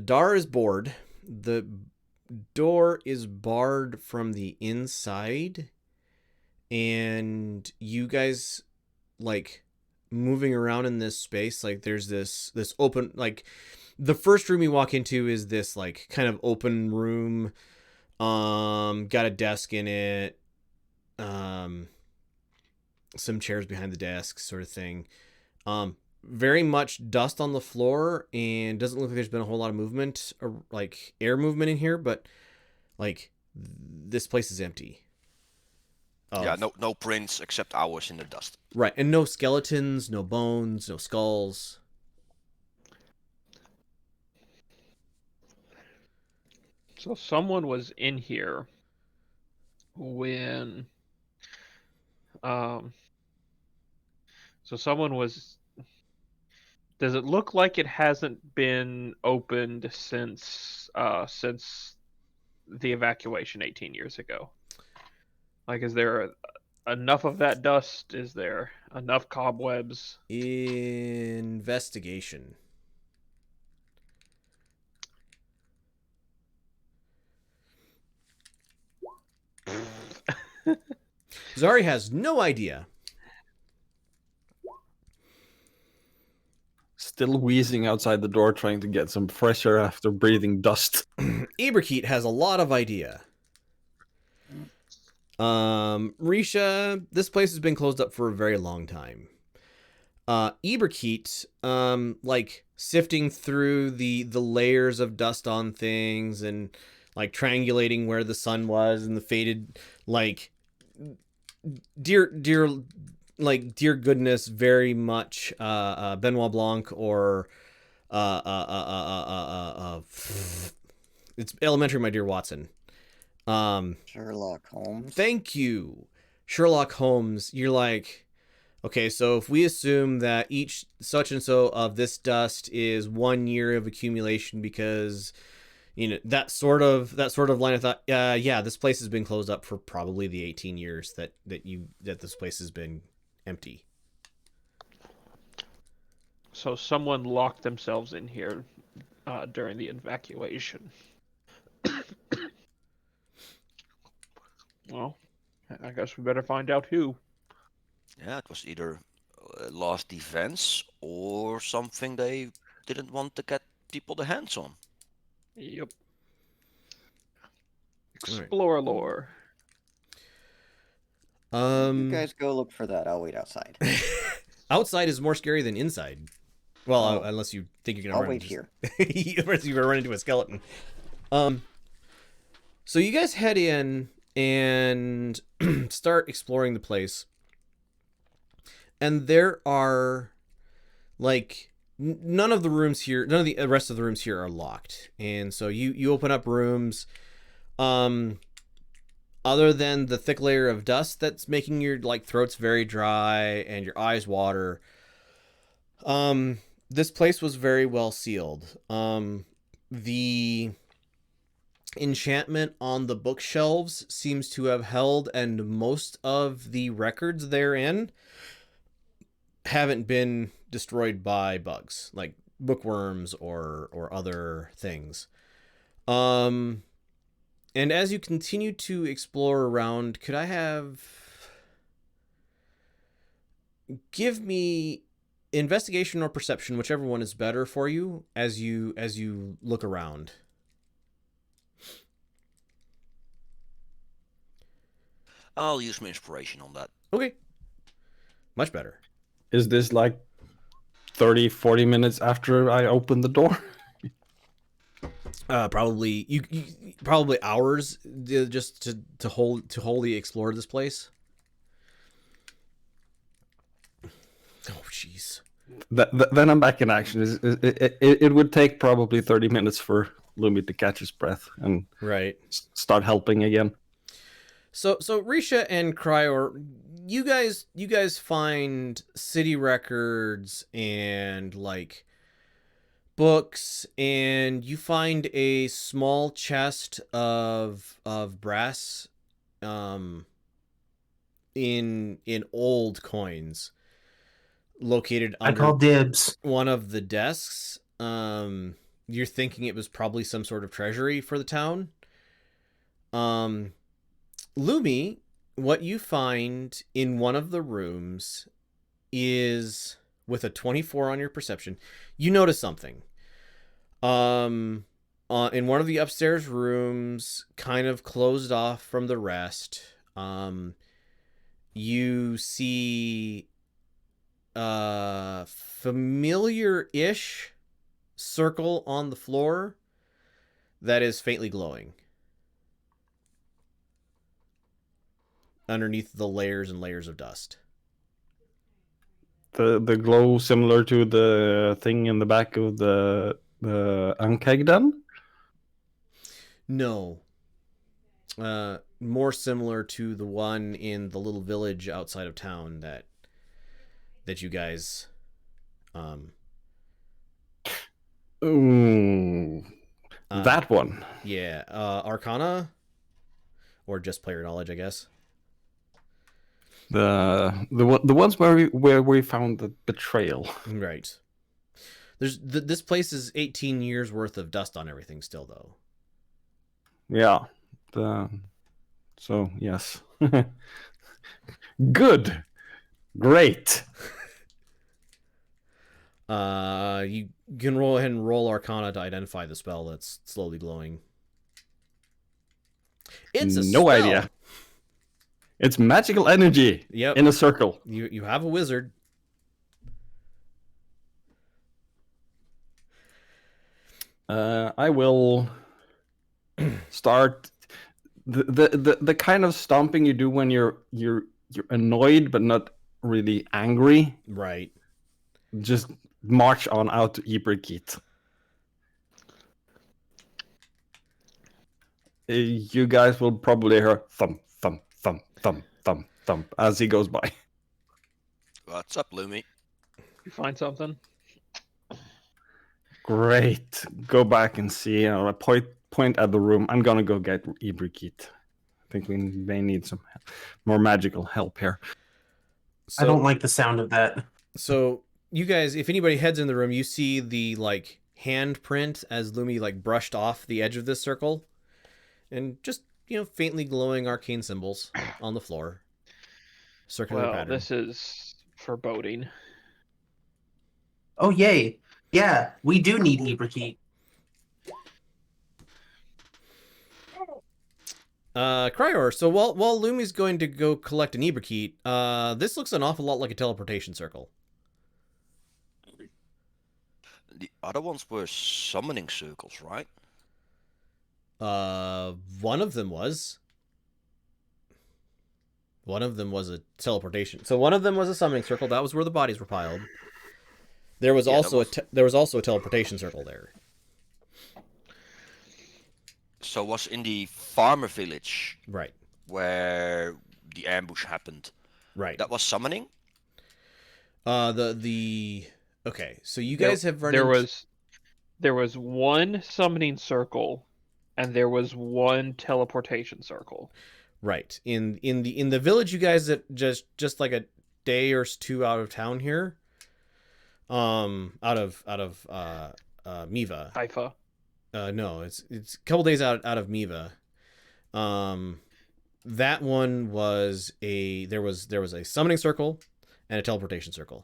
door is bored. The door is barred from the inside, and you guys, like, moving around in this space, like, there's this open, like, the first room you walk into is this, like, kind of open room. Got a desk in it, some chairs behind the desk, sort of thing. Very much dust on the floor, and doesn't look like there's been a whole lot of movement, or like air movement in here, but like this place is empty. Yeah, no prints except ours in the dust. Right, and no skeletons, no bones, no skulls. So someone was in here when so someone was. Does it look like it hasn't been opened since the evacuation 18 years ago? Like, is there enough of that dust? Is there enough cobwebs? Investigation. Zari has no idea. Still wheezing outside the door, trying to get some fresh air after breathing dust. Eberkeet has a lot of idea. Risha, this place has been closed up for a very long time. Eberkeet, like, sifting through the layers of dust on things and, like, triangulating where the sun was and the faded, like, dear goodness, very much Benoit Blanc or it's Elementary, My Dear Watson. Sherlock Holmes. Thank you, Sherlock Holmes. You're like, okay, so if we assume that each such and so of this dust is 1 year of accumulation, because that sort of line of thought. Yeah, this place has been closed up for probably the 18 years that this place has been empty. So someone locked themselves in here during the evacuation. Well, I guess we better find out who. Yeah, it was either last defense or something they didn't want to get people the hands on. Yep. Explore lore. You guys go look for that. I'll wait outside. Outside is more scary than inside. Well, unless you think you're gonna I'll run wait into, here. unless you're gonna run into a skeleton. So you guys head in and start exploring the place, and there are, like, none of the rooms here, none of the rest of the rooms here are locked, and so you open up rooms, other than the thick layer of dust that's making your, like, throats very dry and your eyes water. This place was very well sealed. The enchantment on the bookshelves seems to have held, and most of the records therein haven't been destroyed by bugs, like bookworms or other things. And as you continue to explore around, could I have... give me investigation or perception, whichever one is better for you, as you look around. I'll use my inspiration on that. Okay. Much better. Is this like 30, 40 minutes after I opened the door? Probably you probably hours just to wholly explore this place. Oh, jeez. Then I'm back in action. It would take probably 30 minutes for Lumi to catch his breath and Right. start helping again. So Risha and Cryor, you guys find city records and, like, books, and you find a small chest of brass in old coins located I under call dibs. one of the desks. You're thinking it was probably some sort of treasury for the town. Lumi, what you find in one of the rooms is, with a 24 on your perception, you notice something. In one of the upstairs rooms, kind of closed off from the rest, you see a familiar-ish circle on the floor that is faintly glowing underneath the layers and layers of dust. The glow similar to the thing in the back of the Ankegdan? No. More similar to the one in the little village outside of town that you guys Ooh, that one. Yeah, Arcana or just player knowledge, I guess. The ones where we found the betrayal. Right. This place is 18 years worth of dust on everything still, though. Yeah. So yes. Good. Great. You can roll ahead and roll Arcana to identify the spell that's slowly glowing. It's a no spell. idea. It's magical energy. Yep. In a circle. You have a wizard. I will start the kind of stomping you do when you're annoyed but not really angry. Right. Just march on out to Ibrikit. You guys will probably hear thump, thump, thump, thump, thump, thump as he goes by. What's up, Lumi? You find something? Great. Go back and see. Point at the room. I'm gonna go get Ibrikit. I think we may need some more magical help here. I don't like the sound of that. So you guys, if anybody heads in the room, you see the handprint as Lumi brushed off the edge of this circle, and just faintly glowing arcane symbols on the floor. Circular pattern. This is foreboding. Oh yay! Yeah, we do need Ibrikit. Cryor, so while Lumi's going to go collect an Ibrikit, this looks an awful lot like a teleportation circle. The other ones were summoning circles, right? One of them was. One of them was a teleportation. So one of them was a summoning circle. That was where the bodies were piled. There was also a teleportation circle there. So was in the farmer village, Right. where the ambush happened. Right. That was summoning. Okay. So you guys have run. There was one summoning circle, and there was one teleportation circle. Right. In the village, you guys that just like a day or two out of town here. Out of Miva. Haifa. No, it's a couple days out of Miva. That one was there was a summoning circle and a teleportation circle.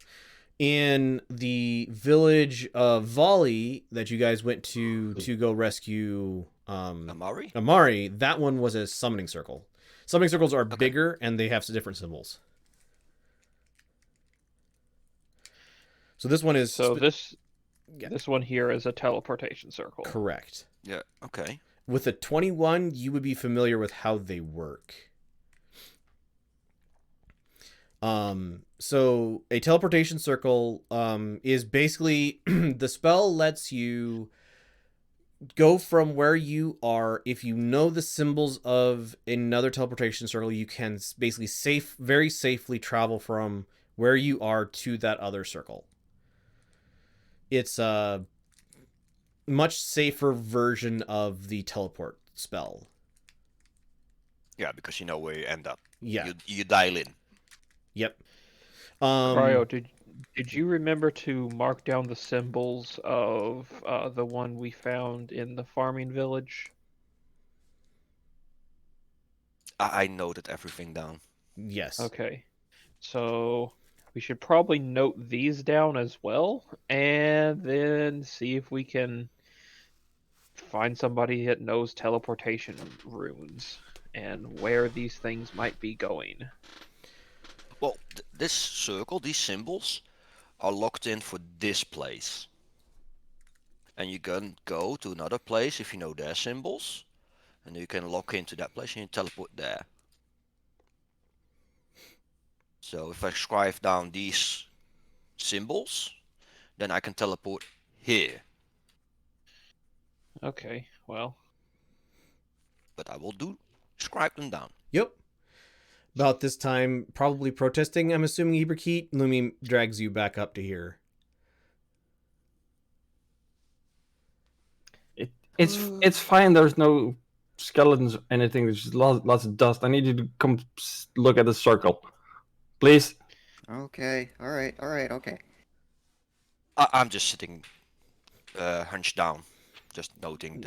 In the village of Volley that you guys went to go rescue Amari, that one was a summoning circle. Summoning circles are bigger and they have different symbols. So this one is this one here is a teleportation circle. Correct. Yeah. Okay. With a 21, you would be familiar with how they work. So a teleportation circle is basically the spell lets you go from where you are. If you know the symbols of another teleportation circle, you can basically very safely travel from where you are to that other circle. It's a much safer version of the teleport spell. Yeah, because you know where you end up. Yeah. You dial in. Yep. Cryo, did you remember to mark down the symbols of the one we found in the farming village? I noted everything down. Yes. Okay, so we should probably note these down as well, and then see if we can find somebody that knows teleportation runes and where these things might be going. Well, this circle, these symbols, are locked in for this place. And you can go to another place if you know their symbols, and you can lock into that place and you teleport there. So if I scribe down these symbols, then I can teleport here. Okay, well, But I will scribe them down. Yep. About this time, probably protesting, I'm assuming, Iberkeet. Lumi drags you back up to here. It's fine. There's no skeletons or anything. There's just lots of dust. I need you to come look at the circle, please. Okay. All right. Okay. I'm just sitting hunched down, just noting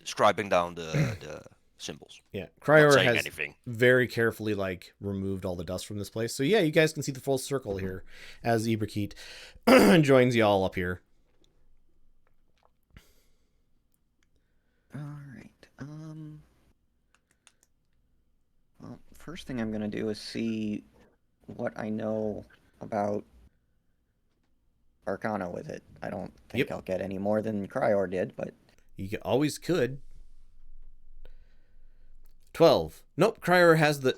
scribing down the symbols. Yeah. Not Cryor saying has anything. very carefully removed all the dust from this place. So yeah, you guys can see the full circle here as Iberkeet joins you all up here. All right. Well, first thing I'm gonna do is see what I know about Arcana with it. I don't think Yep. I'll get any more than Cryor did, but You always could. 12. Nope, Cryer has the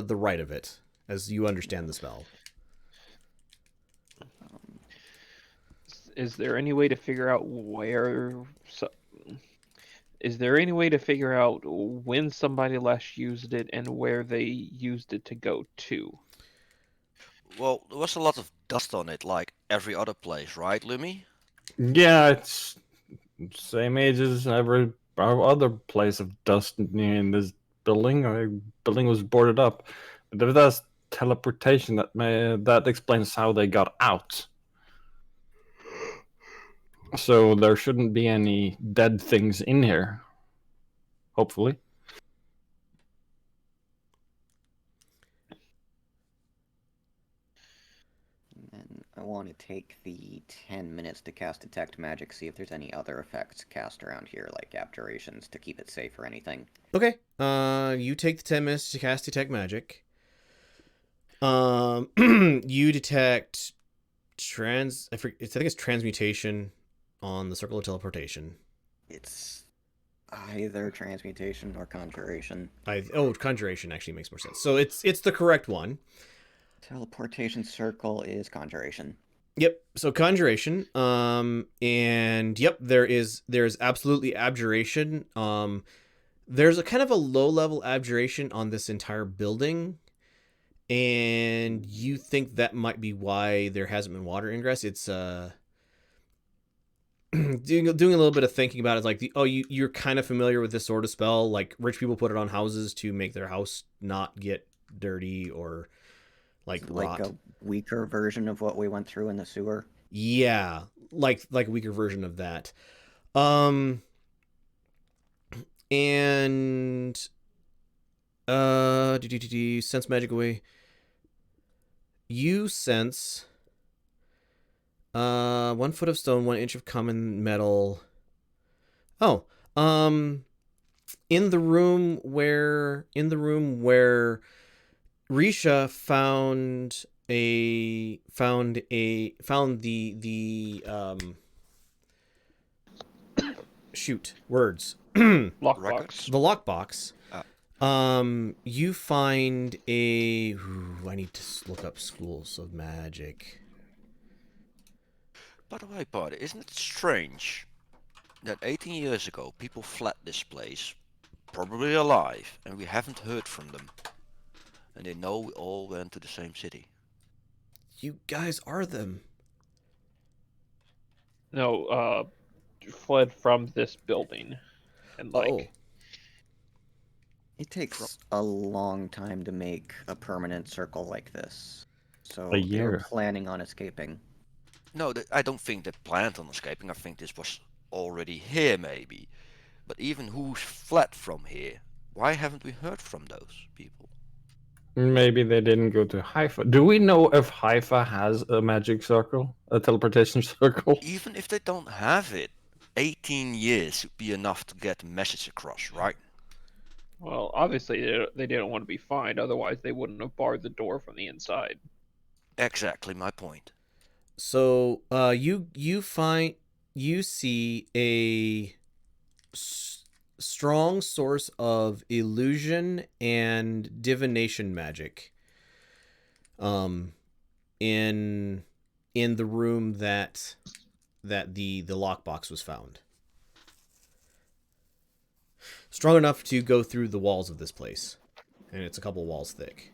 right of it, as you understand the spell. is there any way to figure out is there any way to figure out when somebody last used it and where they used it to go to? Well, there was a lot of dust on it, like every other place, right, Lumi? Yeah, it's same age as every other place of dust in this building. Building was boarded up. But if that's teleportation, that explains how they got out. So there shouldn't be any dead things in here. Hopefully. and I want to take the 10 minutes to cast Detect Magic, see if there's any other effects cast around here, like abjurations, to keep it safe or anything. Okay. You take the 10 minutes to cast Detect Magic. You detect I think it's transmutation on the Circle of Teleportation. It's either transmutation or conjuration. Conjuration actually makes more sense. So it's the correct one. Teleportation circle is conjuration. Yep. So conjuration. And yep, there's absolutely abjuration. There's a kind of a low level abjuration on this entire building. And you think that might be why there hasn't been water ingress. It's doing a little bit of thinking about it. It's like you're kind of familiar with this sort of spell. Like rich people put it on houses to make their house not get dirty or like rot. A weaker version of what we went through in the sewer. Yeah, like a weaker version of that. And sense magic away. You sense 1 foot of stone, 1 inch of common metal. Oh, in the room where Risha found the shoot words. Lockbox. Records? The lockbox. You find I need to look up schools of magic. By the way, Party, isn't it strange that 18 years ago people fled this place, probably alive, and we haven't heard from them? And they know we all went to the same city. You guys are them. No, fled from this building. And It takes a long time to make a permanent circle like this. So A they were year. planning on escaping. No, I don't think they planned on escaping. I think this was already here, maybe. But even who's fled from here? Why haven't we heard from those people? Maybe they didn't go to Haifa. Do we know if Haifa has a magic circle, a teleportation circle? Even if they don't have it, 18 years should be enough to get the message across, right? Well, obviously they didn't want to be fined, otherwise they wouldn't have barred the door from the inside. Exactly my point. So, you see a strong source of illusion and divination magic in the room that the lockbox was found. Strong enough to go through the walls of this place, and it's a couple walls thick.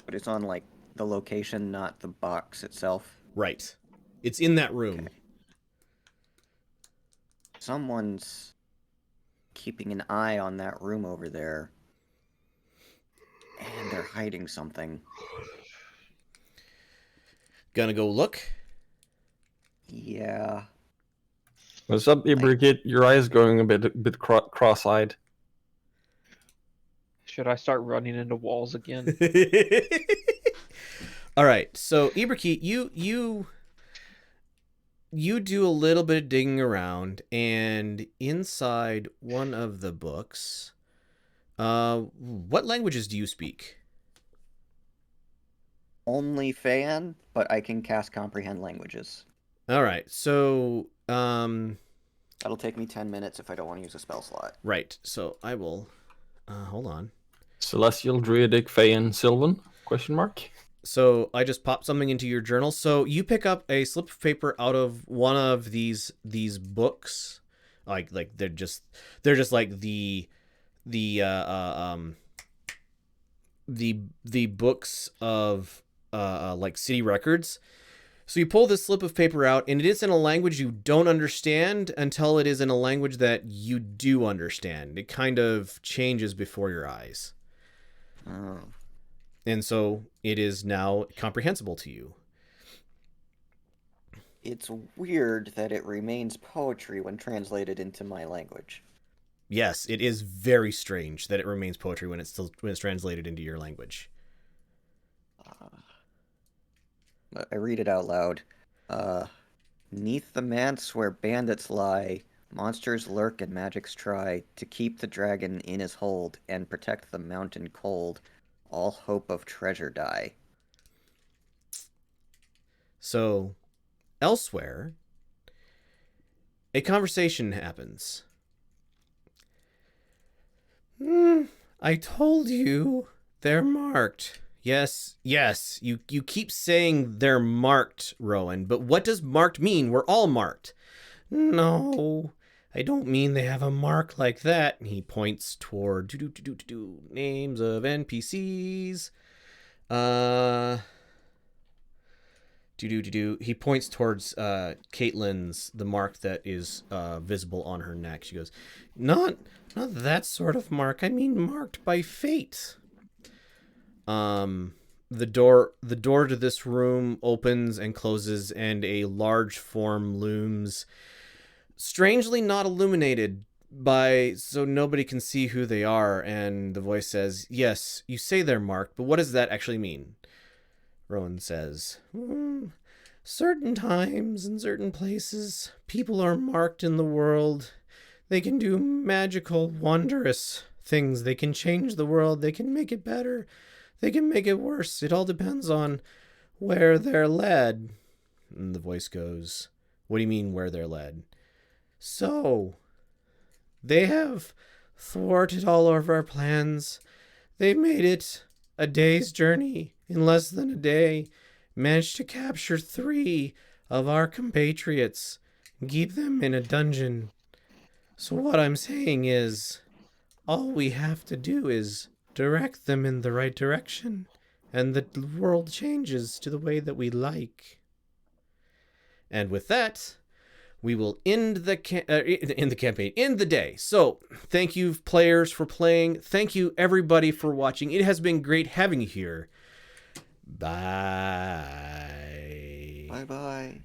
But it's on, like, the location, not the box itself. Right. It's in that room. Okay. Someone's keeping an eye on that room over there. And they're hiding something. Gonna go look? Yeah. What's up, Ibrikit? Your eyes going a bit cross-eyed. Should I start running into walls again? All right. So Ibrikit, you do a little bit of digging around, and inside one of the books, what languages do you speak? Only fan, but I can cast comprehend languages. All right. So, That'll take me 10 minutes if I don't want to use a spell slot. right. So I will. Hold on. Celestial, Druidic, Feyan, Sylvan? Question mark. So I just popped something into your journal. So you pick up a slip of paper out of one of these books, like they're just like the books of like city records. So you pull this slip of paper out, and it is in a language you don't understand until it is in a language that you do understand. It kind of changes before your eyes. Oh. And so it is now comprehensible to you. It's weird that it remains poetry when translated into my language. Yes, it is very strange that it remains poetry when it's translated into your language. I read it out loud. Neath the manse where bandits lie, monsters lurk and magics try to keep the dragon in his hold and protect the mountain cold. All hope of treasure die. So, elsewhere, a conversation happens. I told you they're marked. Yes, you keep saying they're marked, Rowan, but what does marked mean? We're all marked. No, I don't mean they have a mark like that. He points toward names of NPCs. He points towards Caitlin's, the mark that is visible on her neck. She goes, not that sort of mark. I mean marked by fate. The door to this room opens and closes, and a large form looms, strangely not illuminated so nobody can see who they are. And the voice says, yes, you say they're marked, but what does that actually mean? Rowan says, certain times and certain places, people are marked in the world. They can do magical, wondrous things. They can change the world. They can make it better. They can make it worse. It all depends on where they're led. And the voice goes, what do you mean where they're led? So, they have thwarted all of our plans. They made it a day's journey in less than a day. Managed to capture 3 of our compatriots and keep them in a dungeon. So what I'm saying is, all we have to do is direct them in the right direction, and the world changes to the way that we like. And with that, we will end the campaign, end the day. So thank you, players, for playing. Thank you, everybody, for watching. It has been great having you here. Bye. Bye bye.